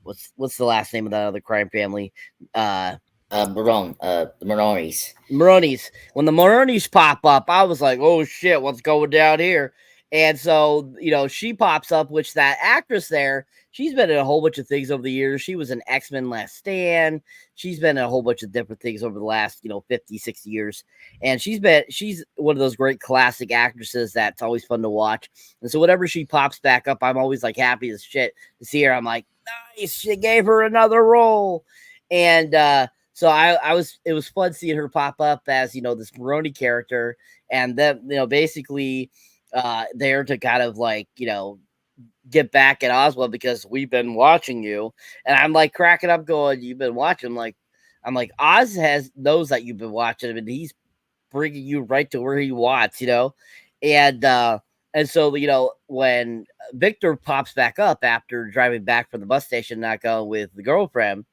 what's the last name of that other crime family? The Maronis. Maronis. When the Maronis pop up, I was like, oh shit, what's going down here? And so, she pops up, which that actress there, she's been in a whole bunch of things over the years. She was in X-Men Last Stand. She's been in a whole bunch of different things over the last, 50, 60 years. And she's one of those great classic actresses that's always fun to watch. And so whenever she pops back up, I'm always like happy as shit to see her. I'm like, nice, she gave her another role. And so it was fun seeing her pop up as, this Maroni character. And then, basically there to kind of get back at Oswald because we've been watching you. And I'm like cracking up going, you've been watching. I'm like, Oz knows that you've been watching him and he's bringing you right to where he wants, and so, when Victor pops back up after driving back from the bus station, not going with the girlfriend,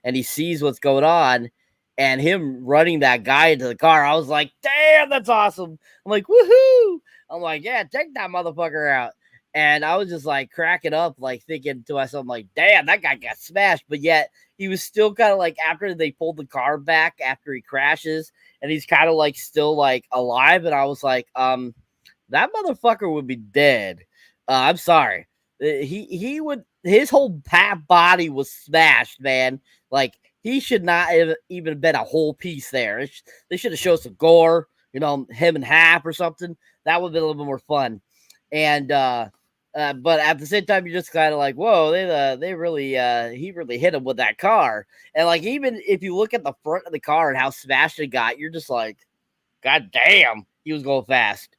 and he sees what's going on and him running that guy into the car, I was like, damn, that's awesome. I'm like, woohoo. I'm like, yeah, take that motherfucker out. And I was just cracking up, thinking to myself, damn, that guy got smashed. But yet he was still kind of after they pulled the car back after he crashes and he's kind of still alive. And I was like, that motherfucker would be dead. I'm sorry. He would, his whole body was smashed, man. He should not have even been a whole piece there. They should have showed some gore, him in half or something. That would have been a little bit more fun. And, but at the same time, you're just kind of whoa, they really, he really hit him with that car. And even if you look at the front of the car and how smashed it got, you're just God damn, he was going fast.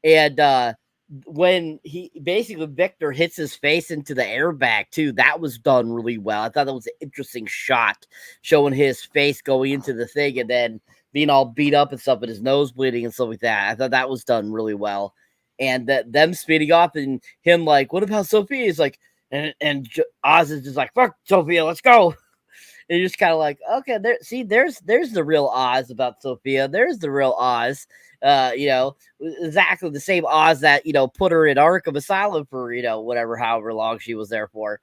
And, when Victor hits his face into the airbag too, that was done really well. I thought that was an interesting shot showing his face going into the thing and then being all beat up and stuff and his nose bleeding and stuff like that. I thought that was done really well. And them speeding off and him what about Sophia? He's and Oz is just fuck Sophia, let's go. And you're just kind of like, okay, there's the real Oz about Sophia. There's the real Oz. Exactly the same Oz that, put her in Arkham Asylum for, however long she was there for.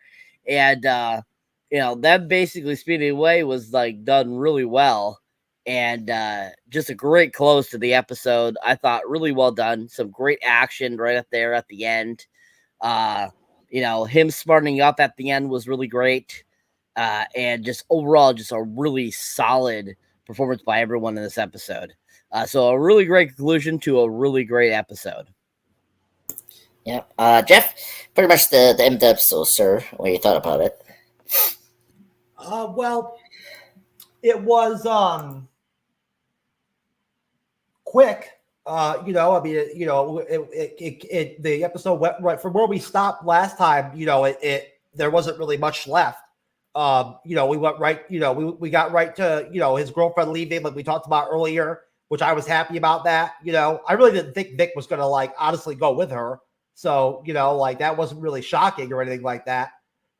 And, them basically speeding away was like done really well. And just a great close to the episode. I thought really well done. Some great action right up there at the end. Him smartening up at the end was really great. And just overall, just a really solid performance by everyone in this episode. So a really great conclusion to a really great episode. Yeah. Jeff, pretty much the end of the episode, sir. What you thought about it? Well, it was quick. The episode went right from where we stopped last time. There wasn't really much left. We went right. We got right to his girlfriend leaving, like we talked about earlier, which I was happy about that. I really didn't think Vic was going to honestly go with her. So, that wasn't really shocking or anything like that.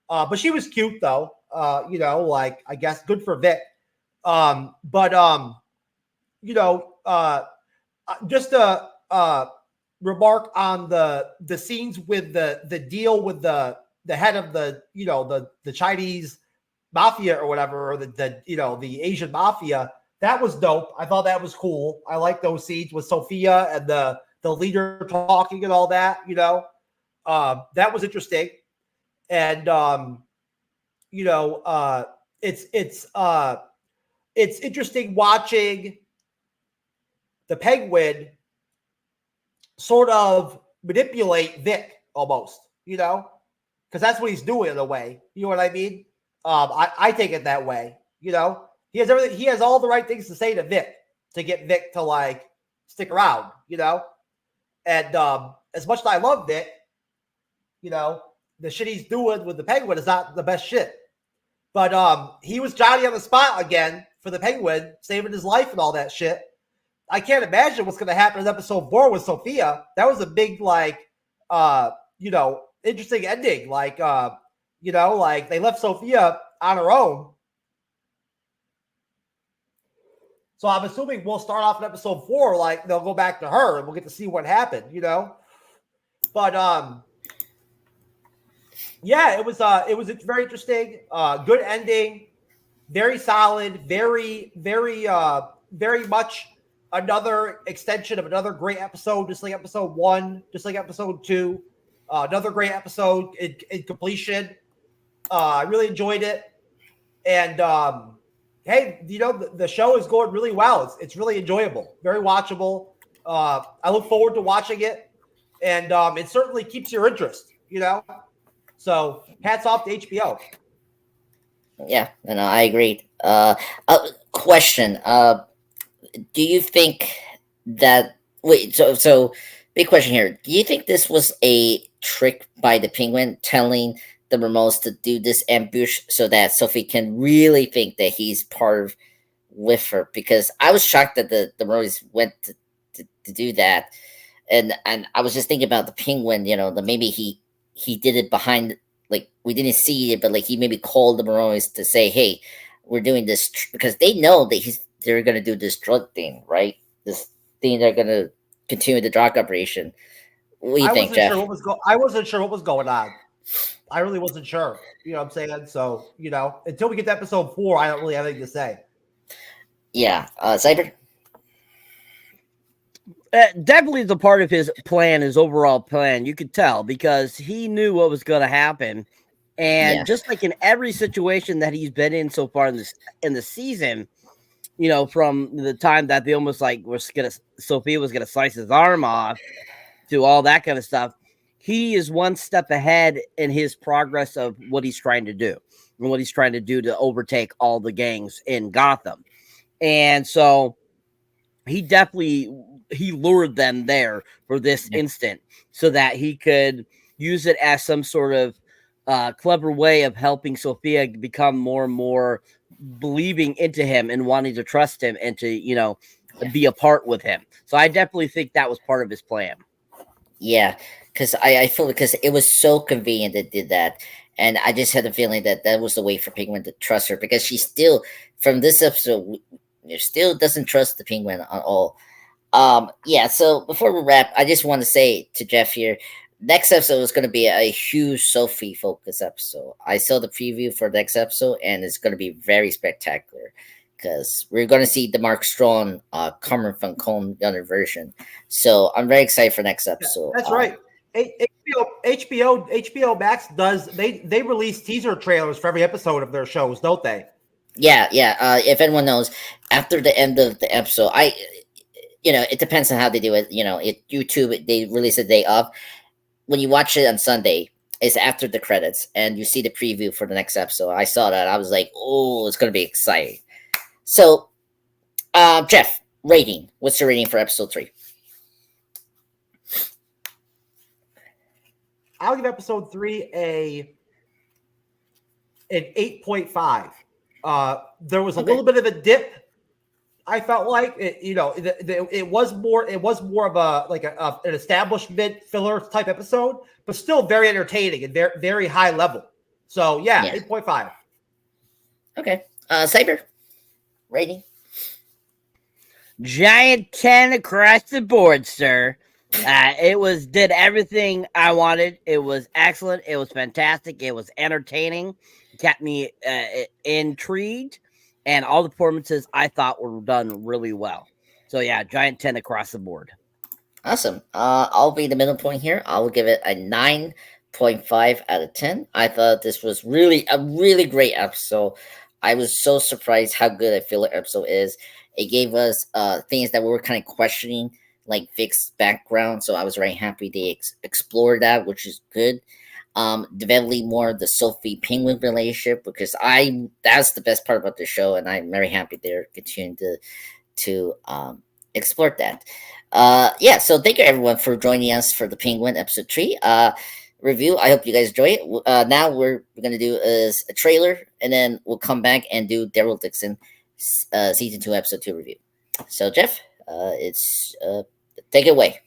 But she was cute though. I guess good for Vic. Just a remark on the scenes with the deal with the head of the Chinese mafia or whatever, or the Asian mafia. That was dope. I thought that was cool. I like those scenes with Sophia and the leader talking and all that. That was interesting. And it's interesting watching the Penguin sort of manipulate Vic almost, because that's what he's doing in a way. You know what I mean? I take it that way. He has everything. He has all the right things to say to Vic to get Vic to stick around. And as much as I love Vic, the shit he's doing with the Penguin is not the best shit. But he was Johnny on the spot again for the Penguin, saving his life and all that shit. I can't imagine what's going to happen in episode 4 with Sophia. That was a big, interesting ending. They left Sophia on her own. So I'm assuming we'll start off in episode 4, they'll go back to her and we'll get to see what happened, But yeah, it was very interesting. Good ending, very solid, very, very, very much another extension of another great episode, just like episode 1, just like episode 2. Another great episode in completion. I really enjoyed it. And hey, the show is going really well. It's really enjoyable, very watchable. I look forward to watching it. And it certainly keeps your interest, So hats off to HBO. Yeah, and I agree. Question. Do you think that so big question here. Do you think this was a trick by the Penguin telling the Ramones to do this ambush so that Sophie can really think that he's part of with her? Because I was shocked that the Ramones went to do that. And I was just thinking about the Penguin, that maybe he did it behind, we didn't see it, but he maybe called the Maroons to say, hey, we're doing this because they know that they're going to do this drug thing, right? This thing, they're going to continue the drug operation. What do you think, Jeff? I wasn't sure what was going on. I really wasn't sure. You know what I'm saying? So, until we get to episode 4, I don't really have anything to say. Yeah. Cyber? Definitely the part of his plan, his overall plan. You could tell because he knew what was going to happen. And just like in every situation that he's been in so far in the season, from the time that they almost Sophia was gonna slice his arm off to all that kind of stuff, he is one step ahead in his progress of what he's trying to do and what he's trying to do to overtake all the gangs in Gotham. And so he lured them there for this instant so that he could use it as some sort of clever way of helping Sophia become more and more believing into him and wanting to trust him and to, be a part with him. So I definitely think that was part of his plan. Yeah, because I feel because it was so convenient that did that. and I just had a feeling that that was the way for Penguin to trust her, because she still, from this episode, still doesn't trust the Penguin at all. Yeah, so before we wrap, I just want to say to Jeff here, next episode is going to be a huge Sophie focus episode. I saw the preview for next episode, and it's going to be very spectacular, because we're going to see the Mark Strong coming from Cone Gunner version. So I'm very excited for next episode. That's right. HBO Max does, they release teaser trailers for every episode of their shows, don't they? Yeah. If anyone knows, after the end of the episode, it depends on how they do it. YouTube, they release a day of. When you watch it on Sunday, it's after the credits, and you see the preview for the next episode. I saw that. I was like, oh, it's going to be exciting. So, Jeff, rating. What's your rating for episode 3? I'll give episode 3 an 8.5. There was a little bit of a dip. I felt like it was more of an establishment filler type episode, but still very entertaining and very, very high level. So yeah. 8.5. Okay. Cyber rating. Giant 10 across the board, sir. It did everything I wanted. It was excellent. It was fantastic. It was entertaining. It kept me intrigued, and all the performances I thought were done really well. So yeah, giant 10 across the board. Awesome. I'll be the middle point here. I'll give it a 9.5 out of 10. I thought this was a really great episode. I was so surprised how good a filler episode is. It gave us things that we were kind of questioning, like Vic's background. So I was very happy they explored that, which is good. Developing more of the Sophie Penguin relationship, because that's the best part about the show, and I'm very happy they're continuing to explore that. So thank you everyone for joining us for the Penguin episode 3 review. I hope you guys enjoy it. Now we're gonna do is a trailer, and then we'll come back and do Daryl Dixon season 2 episode 2 review. So Jeff, it's take it away.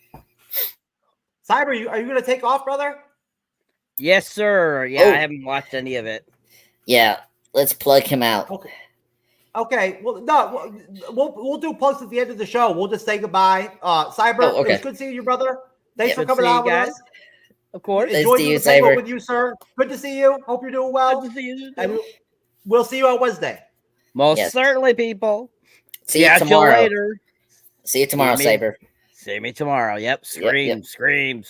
Cyber, are you gonna take off, brother? Yes, sir. Yeah, I haven't watched any of it. Yeah, let's plug him out. Okay. Well, no, we'll do plugs at the end of the show. We'll just say goodbye. Cyber, It was good seeing you, brother. Thanks for coming on with us. Of course. Enjoyed the segment with you, sir. Good to see you. Hope you're doing well. Good to see you. And we'll see you on Wednesday. Most certainly, people. See you tomorrow. Later. See you tomorrow, Cyber. See me tomorrow. Yep. Scream. Scream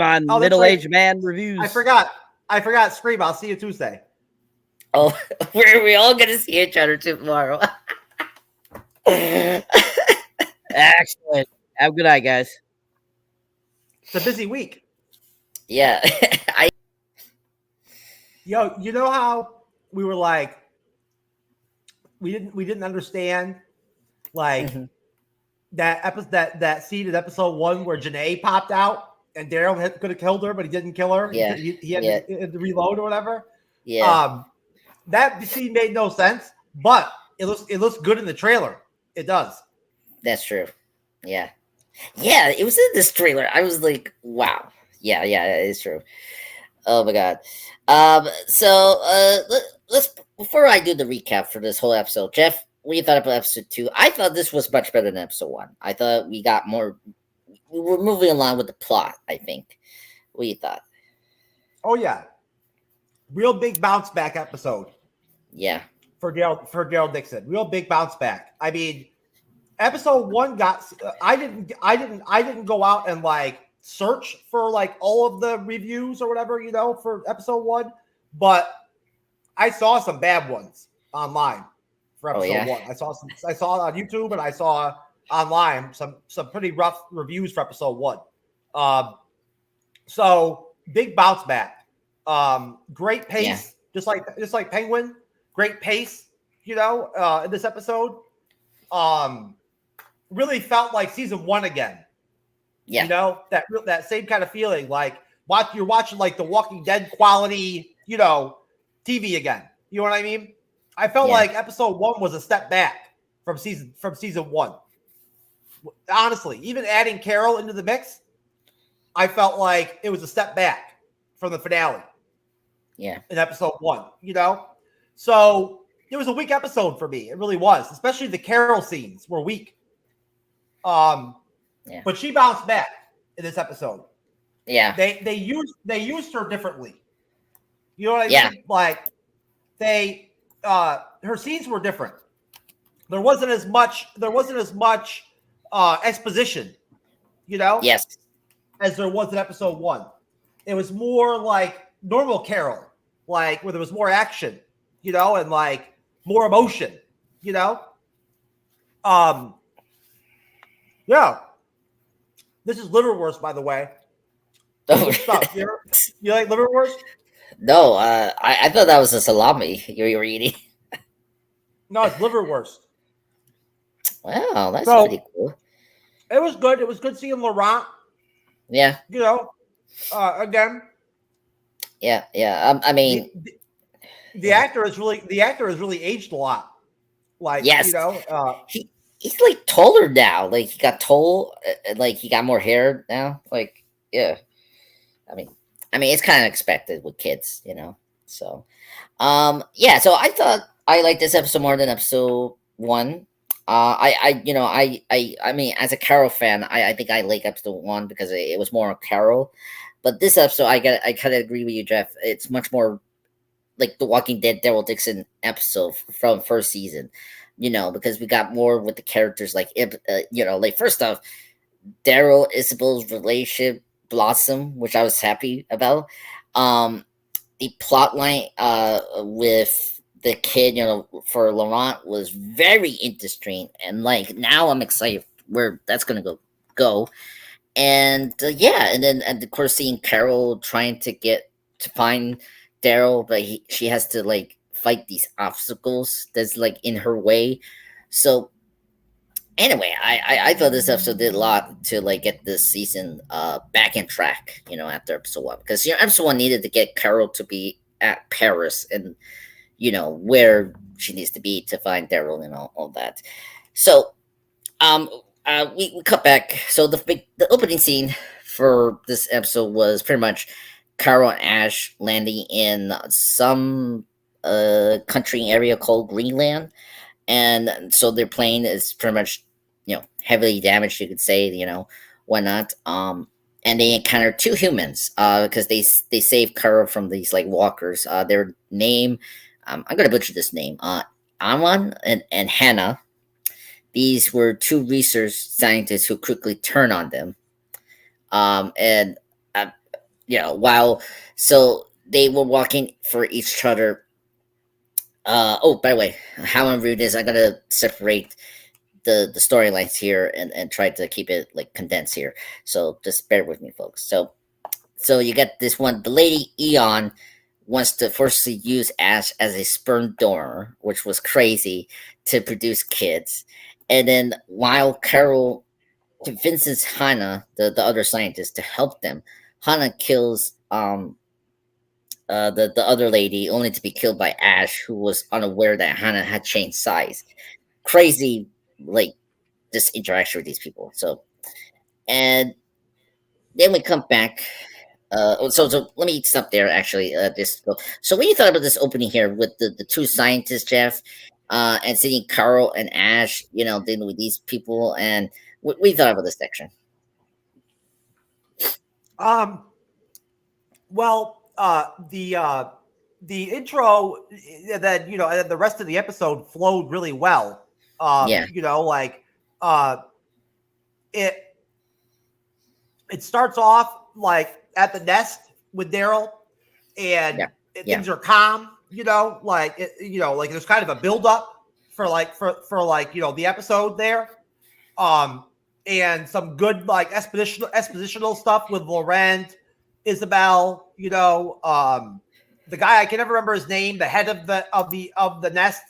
on middle-aged man reviews. I forgot. Scream. I'll see you Tuesday. Oh, we all gonna see each other tomorrow. Excellent. Have a good night, guys. It's a busy week. Yeah. Yo, you know how we were like, we didn't understand, like that scene in episode 1 where Janae popped out and Daryl could have killed her, but he didn't kill her. Yeah, he had to reload or whatever. Yeah. That scene made no sense, but it looks good in the trailer. It does. That's true. Yeah. Yeah, it was in this trailer. I was like, wow. Yeah, it's true. Oh my god. Let's before I do the recap for this whole episode, Jeff, what do you thought about episode 2? I thought this was much better than episode 1. I thought we got more. We were moving along with the plot, I think. What do you thought? Oh yeah, real big bounce back episode. Yeah, for Daryl Dixon, real big bounce back. I mean, episode 1 got. I didn't go out and like search for like all of the reviews or whatever, for episode 1, but I saw some bad ones online for episode 1. I saw it on YouTube, and I saw online some pretty rough reviews for episode 1. So big bounce back. Great pace, just like Penguin. Great pace, in this episode. Really felt like season 1 again. Yeah. That same kind of feeling, like you're watching like the Walking Dead quality, TV again. You know what I mean? I felt like episode 1 was a step back from season 1. Honestly, even adding Carol into the mix, I felt like it was a step back from the finale. Yeah. in episode 1, you know? So it was a weak episode for me. It really was, especially the Carol scenes were weak. Yeah. But she bounced back in this episode. Yeah. They used her differently. You know what I Yeah. mean? Like her scenes were different. There wasn't as much exposition, you know, Yes. as there was in episode 1. It was more like normal Carol, like where there was more action, you know, and like more emotion, you know. Yeah. This is liverwurst, by the way. Good stuff. You like liverwurst? No, I thought that was a salami you were eating. No, it's liverwurst. Wow, that's So, pretty cool. It was good. It was good seeing Laurent. Yeah. You know, again. Yeah, yeah. I mean, the actor has really aged a lot. Like, yes, you know, he's like taller now. Like he got tall. Like he got more hair now. Like, yeah. I mean, it's kind of expected with kids, you know. So, yeah. So I thought I liked this episode more than episode 1. I mean, as a Carol fan, I think I like episode 1 because it was more Carol. But this episode, I kind of agree with you, Jeff. It's much more like the Walking Dead Daryl Dixon episode from first season, you know, because we got more with the characters. Like, you know, like first off, Daryl Isabel's relationship blossom, which I was happy about. The plot line with the kid, you know, for Laurent was very interesting, and like now I'm excited where that's gonna go. And yeah, and then and of course seeing Carol trying to find Daryl, but she has to like fight these obstacles that's like in her way. So anyway, I thought this episode did a lot to like get this season back in track, you know, after episode 1, because you know episode 1 needed to get Carol to be at Paris and you know where she needs to be to find Daryl and all that. So we cut back. So the opening scene for this episode was pretty much Carol and Ash landing in some country area called Greenland, and so their plane is pretty much, you know, heavily damaged, you could say, you know, whatnot. And they encounter 2 humans because they save Carol from these like walkers. Their name, I'm gonna butcher this name. Amon and Hannah. These were 2 research scientists who quickly turn on them. And you know, so they were walking for each other. Oh, by the way, how I'm reading this, I'm gonna separate the storylines here and try to keep it like condensed here. So just bear with me, folks. So you get this one. The lady Eon wants to forcibly use Ash as a sperm donor, which was crazy, to produce kids. And then while Carol convinces Hannah, the other scientist, to help them, Hannah kills the other lady, only to be killed by Ash, who was unaware that Hannah had changed size. Crazy, like, this interaction with these people. So, and then we come back. So let me stop there. Actually, so what do you thought about this opening here with the 2 scientists, Jeff, and seeing Carl and Ash, you know, dealing with these people, and what do you thought about this section? Well, the intro, then, you know, and the rest of the episode flowed really well. Yeah. You know, like it starts off like at the nest with Daryl, and things are calm. You know, like you know, like there's kind of a build up for like you know the episode there, and some good like expositional stuff with Laurent, Isabel. You know, the guy I can never remember his name, the head of the nest,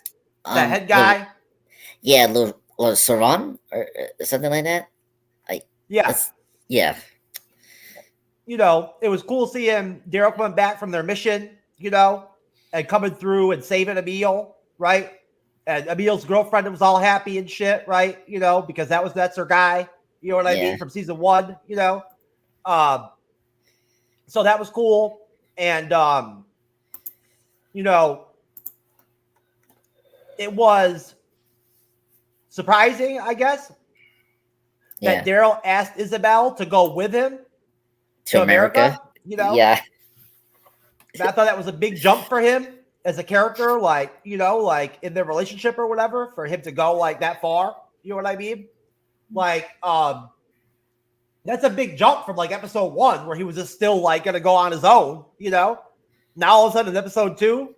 the head guy. Saran or something like that. Yeah. You know, it was cool seeing Daryl coming back from their mission, you know, and coming through and saving Emil, right? And Emil's girlfriend was all happy and shit, right? You know, because that's her guy, you know what I mean, from season 1, you know. So that was cool. And you know, it was surprising, I guess, that Yeah. Daryl asked Isabel to go with him To to America. America. You know, Yeah. I thought that was a big jump for him as a character, like, you know, like in their relationship or whatever, for him to go like that far. You know what I mean? Like, that's a big jump from like episode 1, where he was just still like gonna go on his own, you know. Now all of a sudden in episode 2,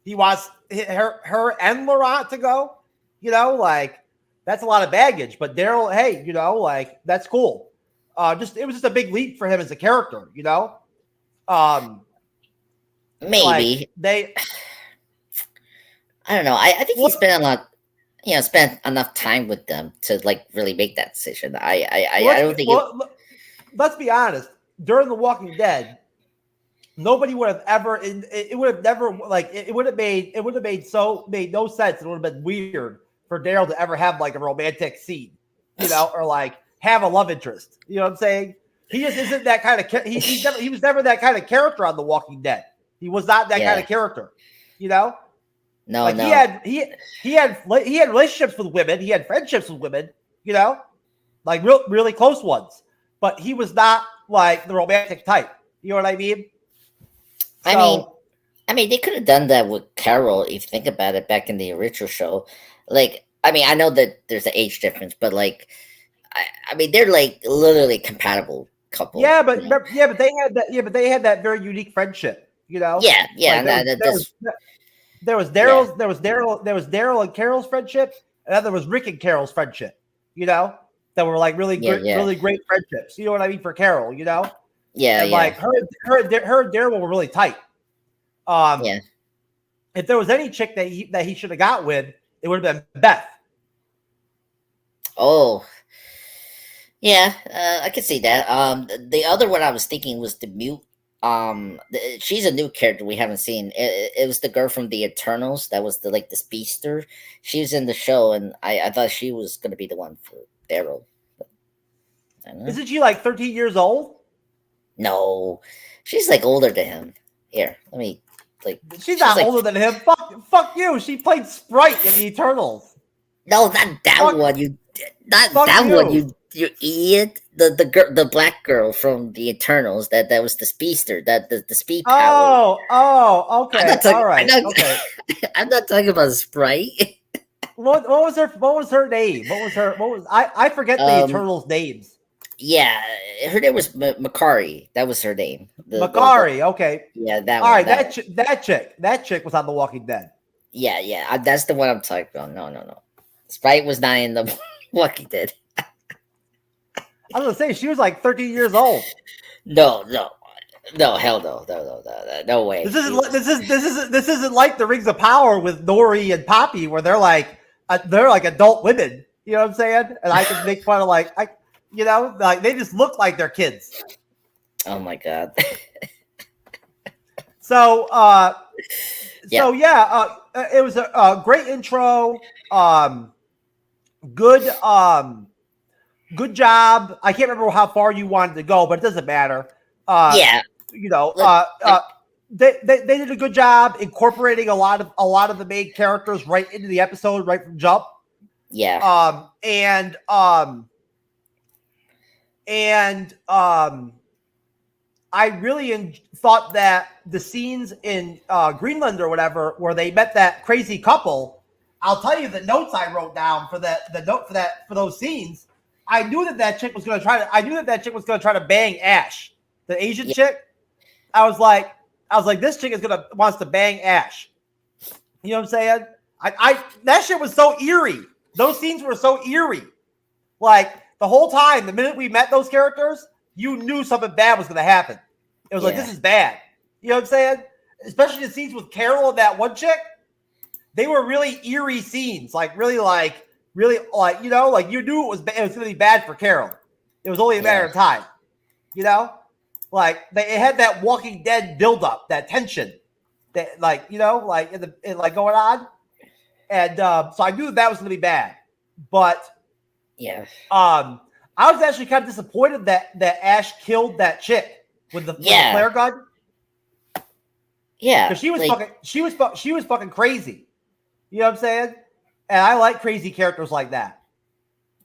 he wants her and Laurent to go, you know, like that's a lot of baggage. But Daryl, hey, you know, like that's cool. It was just a big leap for him as a character, you know. Like Maybe. they, I don't know. I think well, he spent a lot, spent enough time with them to like really make that decision. I don't think let's be honest. During The Walking Dead, nobody would have ever. It would have never like it would have made no sense. It would have been weird for Daryl to ever have like a romantic scene, you know, or like have a love interest. You know what I'm saying? He just isn't that kind of. He was never that kind of character on The Walking Dead. He was not that kind of character, you know. No, like no. He had relationships with women. He had friendships with women, you know, like really close ones. But he was not like the romantic type. You know what I mean? I mean, they could have done that with Carol if you think about it. Back in the original show, like, I mean, I know that there's an age difference, but like, I mean, they're like literally compatible couple. Yeah, but they had that. Yeah, but they had that very unique friendship. You know? Yeah, Like, there was Daryl and Carol's friendship, and then there was Rick and Carol's friendship. You know, that were like really great friendships. You know what I mean for Carol? You know? Yeah, and like her and Daryl were really tight. If there was any chick that he should have got with, it would have been Beth. Oh, yeah, I could see that. The other one I was thinking was the mute. She's a new character we haven't seen. It was the girl from the Eternals that was the speedster. She was in the show, and I thought she was gonna be the one for Daryl. Isn't she like 13 years old? No, she's like older than him. Here, let me She's not older than him. Fuck you. She played Sprite in the Eternals. No, not that one. You idiot. The black girl from the Eternals that was the speedster, that the speed power. Oh, okay. All right. Okay. I'm not talking about Sprite. What was her name? I forget the Eternals names. Yeah, her name was Makari. That was her name. Makari. Okay. Yeah, that. All right, that chick was on The Walking Dead. Yeah. That's the one I'm talking about. No. Sprite was not in The Walking Dead. I was gonna say she was like 13 years old. No, hell no way. This isn't like the Rings of Power with Nori and Poppy, where they're like adult women. You know what I'm saying? And I can make fun of like they just look like they're kids. Oh my god. So it was a great intro. Good job. I can't remember how far you wanted to go, but it doesn't matter. They did a good job incorporating a lot of the main characters right into the episode right from jump. Yeah. I really thought that the scenes in Greenland or whatever, where they met that crazy couple, I'll tell you the notes I wrote down for for those scenes. I knew that chick was going to try to bang Ash, the Asian chick. I was like, this chick wants to bang Ash. You know what I'm saying? That shit was so eerie. Those scenes were so eerie. Like the whole time, the minute we met those characters, you knew something bad was going to happen. It was like, this is bad. You know what I'm saying? Especially the scenes with Carol and that one chick. They were really eerie scenes. Really, you knew it was going to be bad for Carol. It was only a matter of time. You know? Like, it had that Walking Dead buildup, that tension. That, going on. And so I knew that was going to be bad. But I was actually kind of disappointed that Ash killed that chick with the flare gun. Yeah, because she was like she was fucking crazy. You know what I'm saying? And I like crazy characters like that.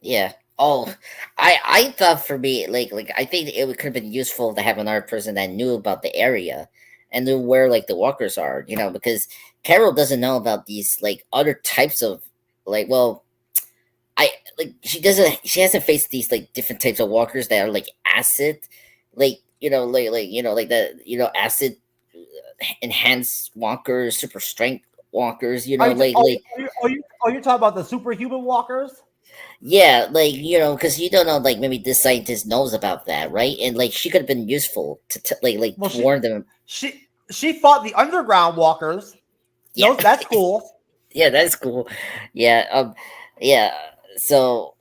yeah. Oh, I thought for me like I think it could have been useful to have another person that knew about the area and knew where like the walkers are, because Carol doesn't know about these like other types of like well I like she hasn't faced these like different types of walkers that are like acid, like like the acid enhanced walkers, super strength walkers, Are you, like are you talking about the superhuman walkers? yeah, like because you don't know, like maybe this scientist knows about that, right? And like she could have been useful to Well, to warn them. she fought the underground walkers. Yeah, No, that's cool. yeah, that's cool. Yeah, yeah. So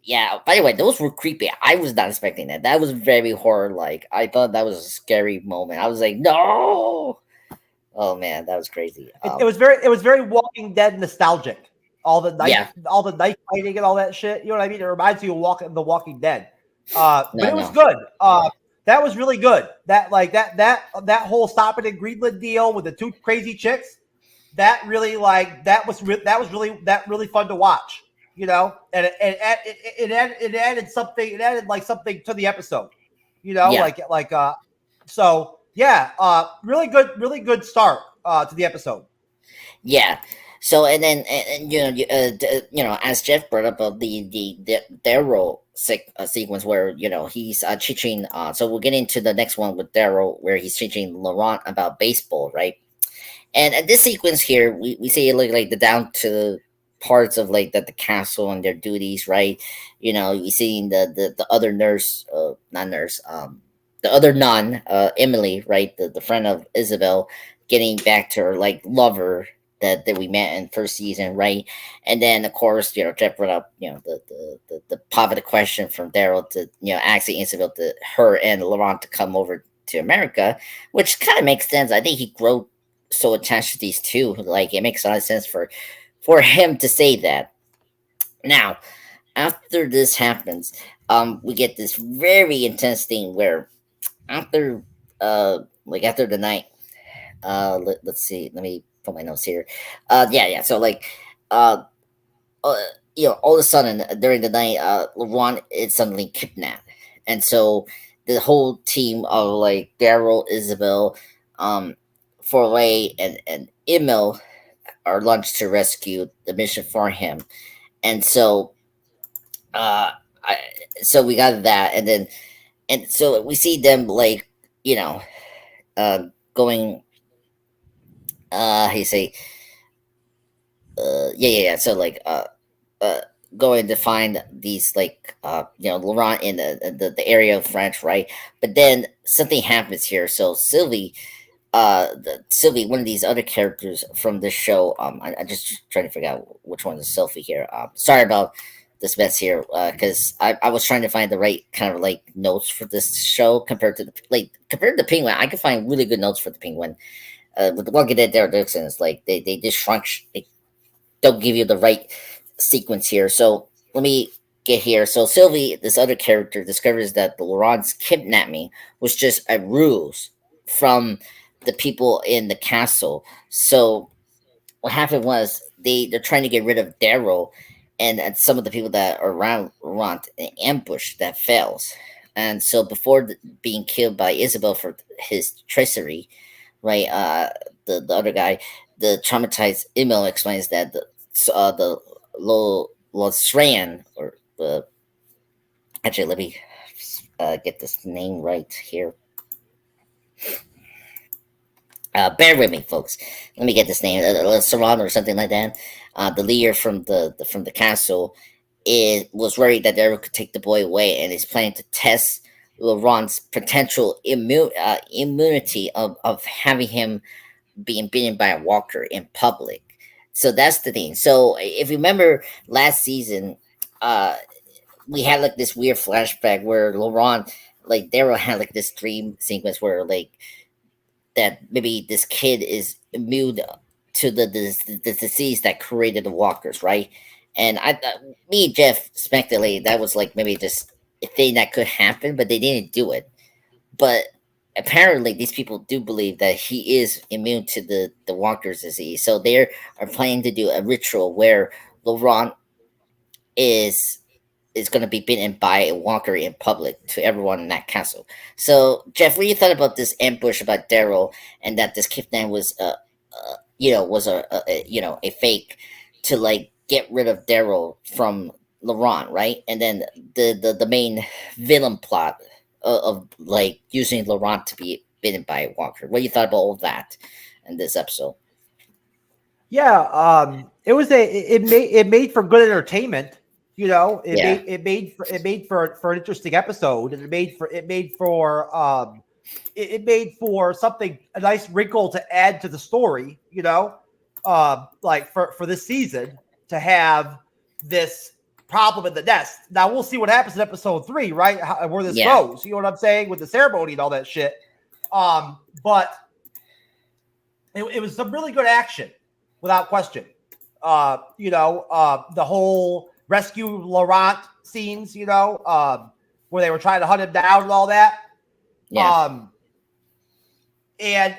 yeah. By the way, those were creepy. I was not expecting that. That was very horror like. I thought that was a scary moment. I was like, no. Oh man, that was crazy. It was very Walking Dead nostalgic. Yeah. All the knife fighting and all that shit. You know what I mean? It reminds you of the Walking Dead. But No, it was no. good. That was really good. That whole stopping in Greenland deal with the two crazy chicks. That really that really fun to watch. And it added something. It added like something to the episode. Yeah. So yeah, really good start to the episode. Yeah. So and then as Jeff brought up of the Daryl sequence where he's teaching. So we'll get into the next one with Daryl where he's teaching Laurent about baseball, right? And at this sequence here, we see like the down to parts of like the castle and their duties, right? You seeing the other nurse, not nurse, the other nun, Emily, right, the friend of Isabel, getting back to her like lover that we met in first season, right? And then of course, Jeff brought up, the positive question from Daryl to asking Isabel to her and Laurent to come over to America, which kind of makes sense. I think he grew so attached to these two, like it makes a lot of sense for him to say that. Now, after this happens, we get this very intense thing where after after the night, let's see, let me put my notes here. Yeah, so like uh, uh all of a sudden during the night, Laurent is suddenly kidnapped, and so the whole team of like Daryl, Isabel, um Foray, and Emil are launched to rescue the mission for him. And so uh I, so we got that, and so we see them like going, how you say, yeah, so like uh going to find these like Laurent in the area of French, right? But then something happens here. So Sylvie, one of these other characters from the show, I just trying to figure out which one is Sylvie here. Sorry about this mess here, because I was trying to find the right kind of like notes for this show compared to the Penguin. I could find really good notes for the Penguin. With the Walking Dead, Daryl Dixon is like they just shrunk. They don't give you the right sequence here. So let me get here. So Sylvie, this other character, discovers that the Laurent's kidnapping was just a ruse from the people in the castle. So what happened was they're trying to get rid of Daryl and some of the people that are around Laurent, an ambush that fails. And so before being killed by Isabel for his treachery, right? The other guy, the traumatized Emil explains that the Losran, or the actually let me get this name right here. Bear with me, folks. Let me get this name, Saran or something like that. The leader from the castle was worried that Daryl could take the boy away, and is planning to test Laurent's potential immunity of having him being bitten by a walker in public. So that's the thing. So if you remember last season, uh, we had like this weird flashback where Laurent, like Daryl, had like this dream sequence where like that maybe this kid is immune to the disease that created the walkers, right? And me and Jeff speculated that was like maybe just a thing that could happen, but they didn't do it. But apparently these people do believe that he is immune to the Walker's disease. So they are planning to do a ritual where Laurent is going to be bitten by a walker in public to everyone in that castle. So, Jeff, what do you thought about this ambush about Daryl and that this kidnap was, was a fake to like get rid of Daryl from Laurent, right? And then the main villain plot of like using Laurent to be bitten by a walker. What do you thought about all of that in this episode? Yeah, it made for good entertainment. You know, Yeah. it made for an interesting episode, and it made for something, a nice wrinkle to add to the story. You know, like for this season to have this problem in the nest. Now we'll see what happens in episode 3, right? Where this Yeah. goes. You know what I'm saying, with the ceremony and all that shit. But it was some really good action, without question. The whole rescue Laurent scenes, where they were trying to hunt him down and all that. Yeah. And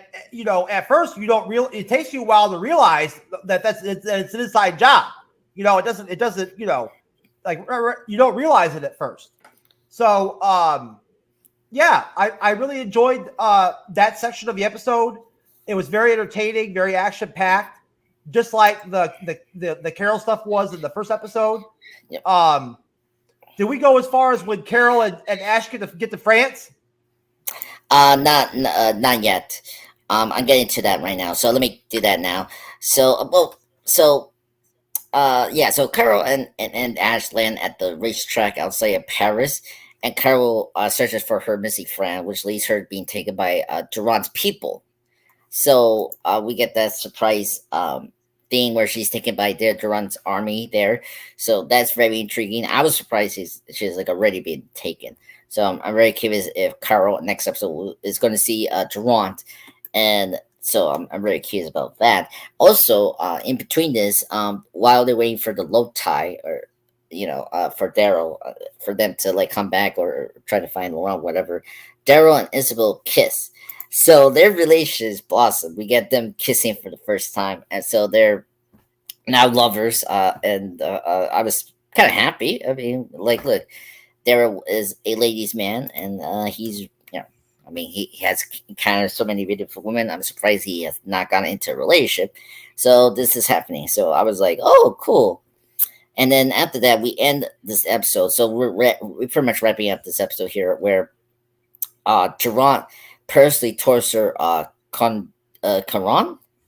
at first it takes you a while to realize that it's an inside job. It doesn't, you don't realize it at first. So, yeah, I really enjoyed that section of the episode. It was very entertaining, very action packed, just like the Carol stuff was in the first episode. Yep. Did we go as far as when Carol and Ash get to France? Not yet. I'm getting to that right now. So let me do that now. So, so Carol and Ash land at the racetrack outside of Paris, and Carol searches for her missing friend, which leads her being taken by Durant's people. So we get that surprise thing where she's taken by Durant's army there. So that's very intriguing. I was surprised she's like already been taken. So I'm very curious if Carol next episode is going to see Durant, and so I'm very curious about that. Also, in between this, while they're waiting for the low tie, or for Daryl, for them to like come back or try to find Laurent, whatever, Daryl and Isabel kiss. So their relations blossom. We get them kissing for the first time, and so they're now lovers. And I was kind of happy. I mean, like, look, Daryl is a ladies' man, and he's, he has encountered so many beautiful women. I'm surprised he has not gotten into a relationship. So this is happening. So I was like, oh, cool. And then after that, we end this episode. So we're pretty much wrapping up this episode here, where Durant personally torture Caron,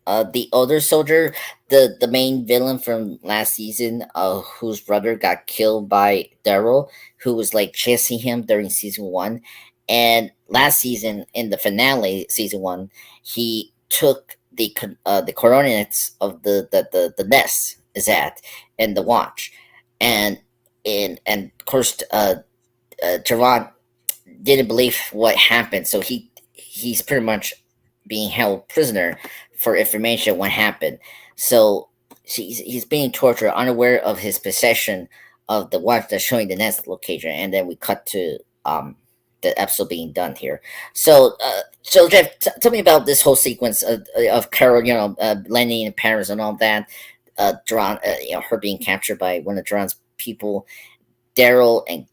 the older soldier, the main villain from last season, whose brother got killed by Daryl, who was like chasing him during season 1. And last season, in the finale, season 1, he took the coordinates of the nest is at and the watch, and of course, Durant didn't believe what happened, so he's pretty much being held prisoner for information what happened. So he's being tortured, unaware of his possession of the watch that's showing the nest location. And then we cut to the episode being done here. So Jeff, tell me about this whole sequence of Carol, landing in Paris and all that. Durant, her being captured by one of Durant's people, Daryl and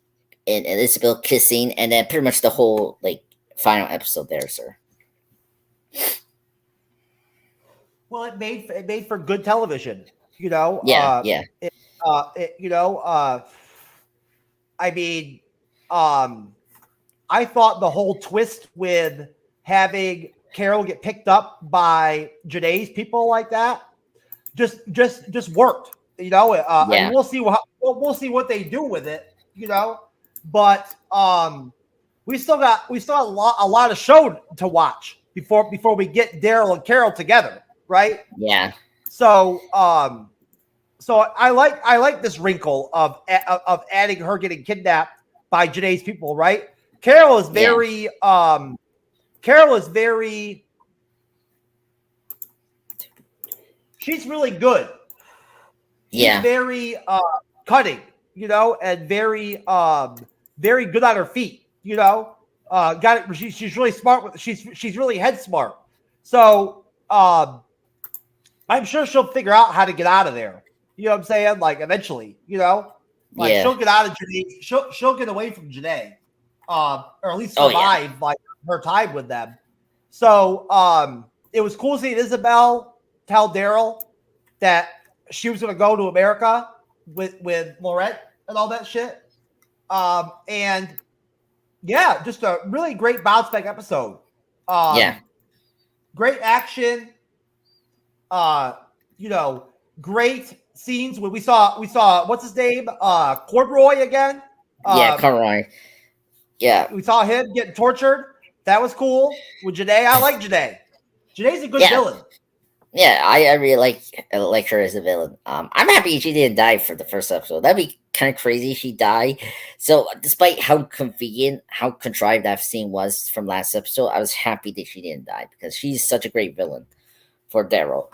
Isabel kissing, and then pretty much the whole like final episode there, sir. Well, it made for good television, Yeah, yeah. I mean, I thought the whole twist with having Carol get picked up by Janae's people like that just worked, Yeah. And we'll see what they do with it, but we still got a lot of show to watch before we get Daryl and Carol together, right? Yeah. So I like this wrinkle of adding her getting kidnapped by Janae's people, right? Carol is very she's really good. She's very cutting, and very good on her feet, got it. She's really smart. She's really head smart. So I'm sure she'll figure out how to get out of there. You know what I'm saying? Like eventually, like Yeah. she'll get out of Janae. She'll get away from Janae, or at least Oh, yeah. survive like her time with them. So it was cool seeing Isabel tell Daryl that she was going to go to America with Lorette and all that shit. And yeah, just a really great bounce back episode. Yeah. Great action. Great scenes when we saw what's his name? Corduroy again. Yeah, Conroy. Yeah. We saw him getting tortured. That was cool. With Janae, I like Janae. Janae's a good villain. Yeah, I really like her as a villain. I'm happy she didn't die for the first episode. That'd be kind of crazy if she died. So despite how convenient, how contrived that scene was from last episode, I was happy that she didn't die because she's such a great villain for Daryl,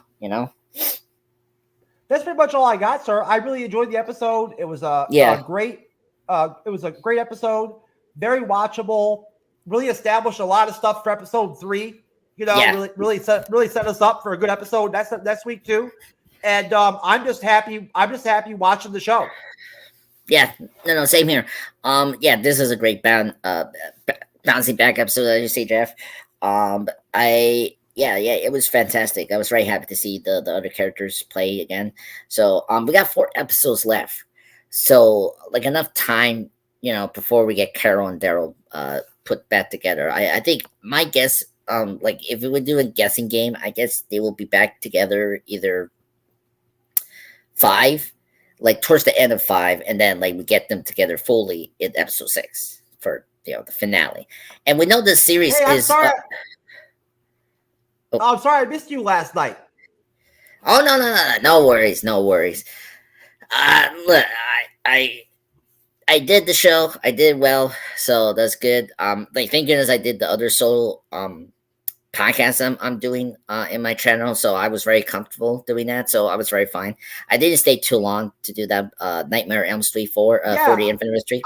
That's pretty much all I got, sir. I really enjoyed the episode. It was a great episode, very watchable. Really established a lot of stuff for episode 3. Really set us up for a good episode next week too. And I'm just happy watching the show. Yeah, no, same here. This is a great bouncing back episode, as you say, Jeff. It was fantastic. I was very happy to see the other characters play again. So we got 4 episodes left. So like enough time, before we get Carol and Daryl put back together. I think my guess, like if we would do a guessing game, I guess they will be back together either 5, like towards the end of 5, and then like we get them together fully in episode 6 for the finale. And we know the series is. Sorry. I'm sorry I missed you last night. Oh no worries. Look, I did the show. I did well, so that's good. Thank goodness I did the other solo podcast I'm doing in my channel, so I was very comfortable doing that. So I was very fine. I didn't stay too long to do that Nightmare Elm Street 4 for the anniversary.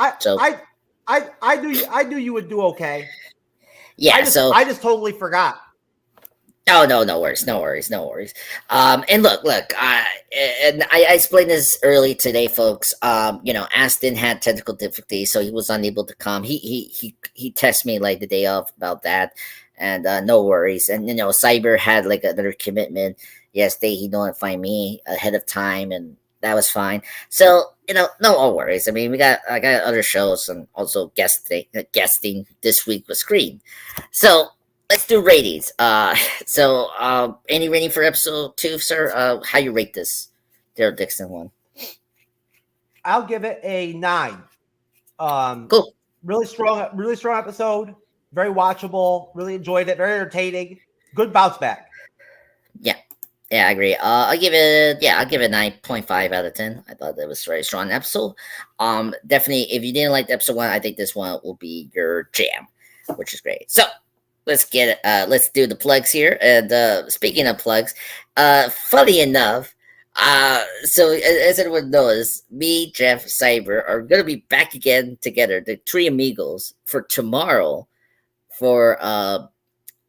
I knew you would do okay. Yeah, I just totally forgot. Oh no worries. And look, and I explained this early today, folks. Aston had technical difficulties, so he was unable to come. He texted me like the day of about that, and no worries. And Cyber had like another commitment yesterday. He notified me ahead of time, and that was fine. So no worries. I mean, I got other shows and also guesting this week with Screen. So. Let's do ratings. Any rating for episode 2, sir? How you rate this Daryl Dixon one? I'll give it a 9. Cool. Really strong episode. Very watchable. Really enjoyed it. Very entertaining. Good bounce back. Yeah, I agree. I'll give it 9.5 out of 10. I thought that was a very strong episode. Definitely, if you didn't like episode 1, I think this one will be your jam, which is great. So. Let's do the plugs here. And speaking of plugs, funny enough, so as everyone knows, me, Jeff, Cyber are going to be back again together, the 3 amigos, for tomorrow for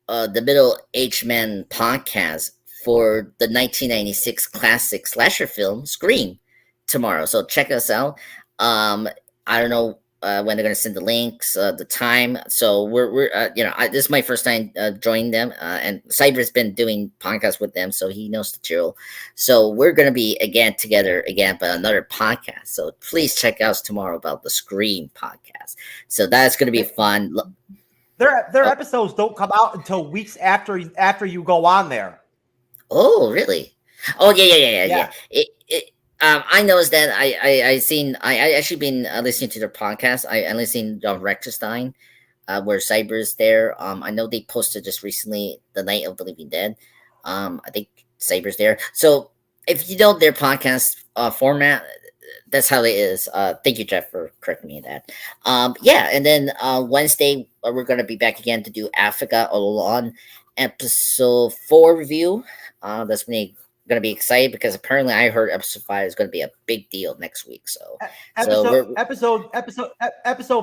the Middle Aged Men podcast for the 1996 classic slasher film Scream tomorrow. So check us out. I don't know when they're going to send the links, the time. So we're this is my first time joining them, and Cyber's been doing podcasts with them, so he knows the drill. So we're going to be together again, but another podcast. So please check out tomorrow about the Scream podcast. So that's going to be fun. Their episodes don't come out until weeks after you go on there. Oh, really? Oh, yeah. I noticed that I actually been listening to their podcast. I listened to Rechtenstein, where Cyber's there. I know they posted just recently the Night of the Living Dead. I think Cyber's there. So if you know their podcast format, that's how it is. Thank you, Jeff, for correcting me on that. And then Wednesday we're gonna be back again to do Africa Alone episode 4 review. That's me. Going to be excited because apparently I heard episode 5 is going to be a big deal next week. So episode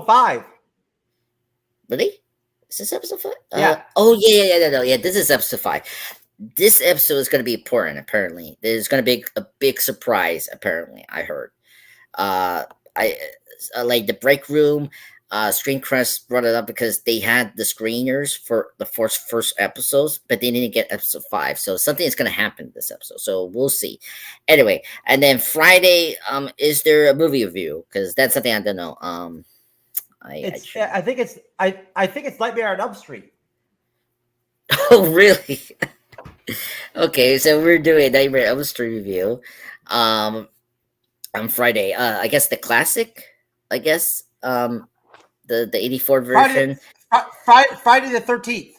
5. Really? Is this episode 5? Yeah. Oh yeah. This is episode 5. This episode is going to be important. Apparently, there's going to be a big surprise. Apparently, I heard. Uh, I like the break room. Streamcrest brought it up because they had the screeners for the first episodes, but they didn't get episode 5. So something is going to happen this episode. So we'll see. Anyway, and then Friday, is there a movie review? Because that's something I don't know. I think it's Nightmare on Elm Street. Oh, really? Okay, so we're doing Nightmare on Elm Street review. On Friday. I guess the classic. I guess the 84 version. Friday the 13th.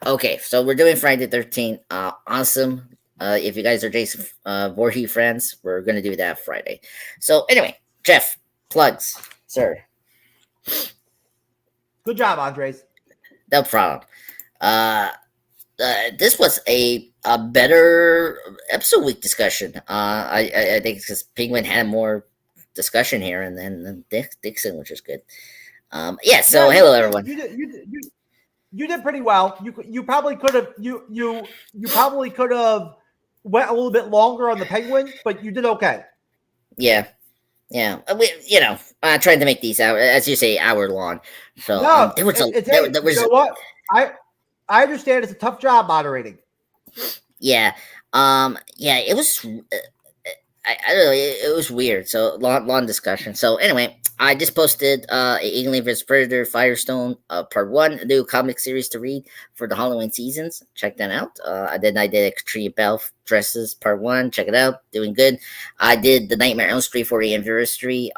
Okay, so we're doing Friday the 13th. Awesome. If you guys are Jason Voorhees friends, we're gonna do that Friday. So anyway, Jeff, plugs, sir. Good job, Andres. No problem. This was a better episode week discussion. I think because Penguin had more discussion here, and then Dixon, which is good. Yeah. So hello, everyone. You did pretty well. You probably could have you probably could have went a little bit longer on the Penguin, but you did okay. Yeah. We tried to make these out, as you say, hour long. So no, there was you know what? I understand it's a tough job moderating. Yeah. Yeah. It was. I don't know. It was weird. So long discussion. So anyway, I just posted Alien vs Predator Firestone Part 1, a new comic series to read for the Halloween seasons. Check that out. I did Katrina Bell Dresses Part 1. Check it out. Doing good. I did the Nightmare on Elm Street 40th anniversary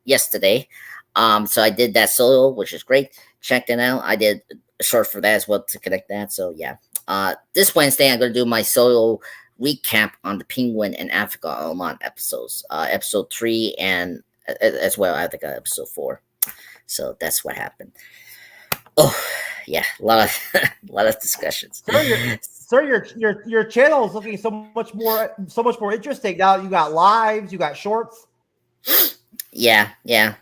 yesterday. So I did that solo, which is great. Check that out. I did a short for that as well to connect that. So yeah. This Wednesday I'm gonna do my solo recap on the Penguin and Africa Oman episodes, episode 3 and as well I think episode 4. So that's what happened. Oh yeah, a lot of discussions. Sir, your channel is looking so much more interesting now. You got lives, you got shorts. Yeah. You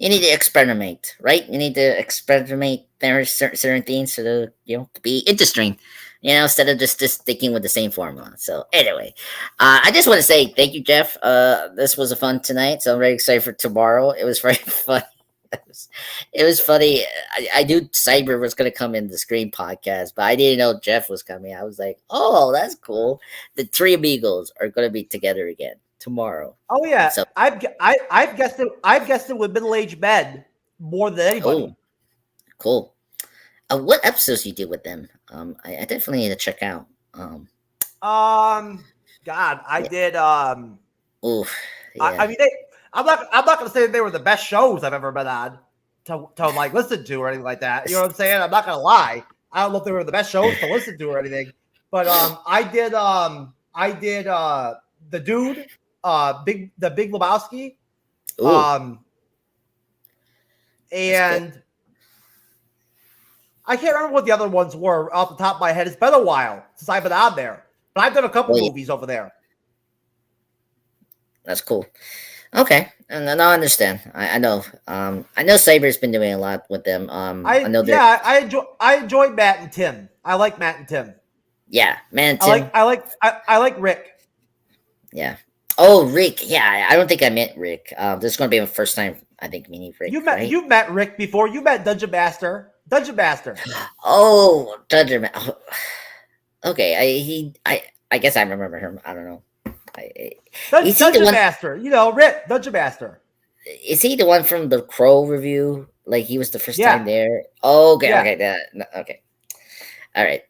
need to experiment, right? You need to experiment certain things to be interesting. Instead of just sticking with the same formula. So anyway, I just want to say thank you, Jeff. This was a fun tonight, so I'm very excited for tomorrow. It was very fun. It was funny. I knew Cyber was going to come in the Screen podcast, but I didn't know Jeff was coming. I was like, oh, that's cool. The three amigos are going to be together again tomorrow. Oh yeah, so I've guessed it with middle-aged men more than anybody. Oh, cool. What episodes you did with them? I definitely need to check out. God, I did. Oof. Yeah. I mean, I'm not gonna say they were the best shows I've ever been on to like listen to or anything like that. You know what I'm saying? I'm not gonna lie. I don't know if they were the best shows to listen to or anything, but I did the dude, the Big Lebowski, and I can't remember what the other ones were off the top of my head. It's been a while since I've been on there, but I've done a couple movies over there. That's cool. Okay, and then I understand. I know. I know Saber's been doing a lot with them. I know. Yeah, I enjoy Matt and Tim. I like Matt and Tim. Yeah, man. Tim. I like Rick. Yeah. Oh, Rick. Yeah, I don't think I met Rick. This is going to be my first time. I think meeting Rick. You've met Rick before. You met Dungeon Master. Oh, Dungeon Master. Okay, I guess I remember him. I don't know. Dungeon Master. Rick, Dungeon Master. Is he the one from the Crow review? Like he was the first time there? Oh, okay, yeah. Okay. All right.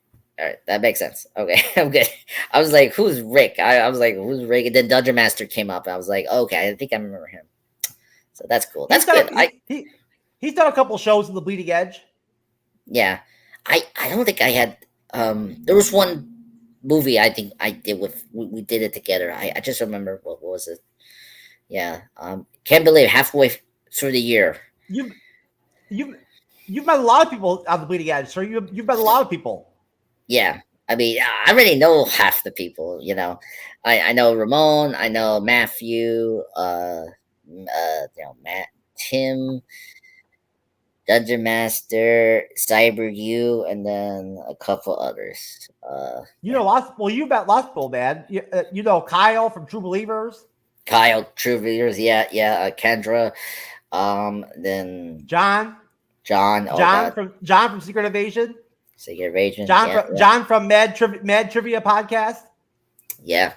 That makes sense. Okay, I'm good. I was like, who's Rick? I was like, who's Rick? And then Dungeon Master came up. I was like, okay, I think I remember him. So that's cool. That's good. He's done a couple shows in the Bleeding Edge. Yeah. I don't think I had there was one movie I think I did with we did it together. I just remember what was it? Yeah. Can't believe halfway through the year. You've met a lot of people on the Bleeding Edge, so you've met a lot of people. Yeah. I mean, I already know half the people, I know Ramon, I know Matthew, Matt, Tim. Dungeon Master, Cyber U, and then a couple others. You know lots. Well, you met lots of people, man. You know Kyle from True Believers. Kyle, True Readers, yeah. Kendra, then John John, oh god, from Secret Invasion. Secret Agent, John from Mad Trivia podcast. Yeah.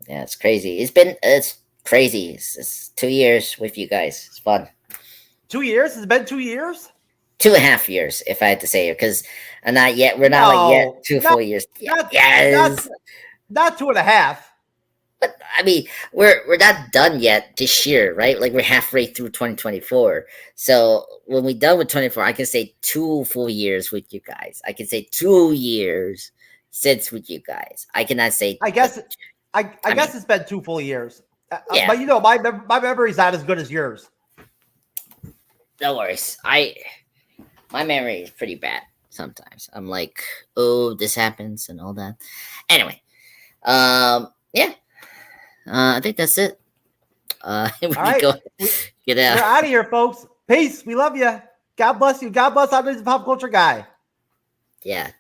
It's crazy. It's crazy. It's 2 years with you guys. It's fun. 2 years? It's been 2 years. 2.5 years, if I had to say it, because not yet. We're not like yet 2 full years. Yes, not 2.5. But I mean, we're not done yet this year, right? Like we're halfway through 2024. So when we're done with 24, I can say 2 full years with you guys. I can say 2 years since with you guys. I cannot say. I guess it's been 2 full years. Yeah. But you know, my memory's not as good as yours. No worries. My memory is pretty bad sometimes. I'm like, oh, this happens and all that. Anyway, yeah. I think that's it. We can go get out. We're out of here, folks. Peace. We love you. God bless you. God bless our pop culture guy. Yeah.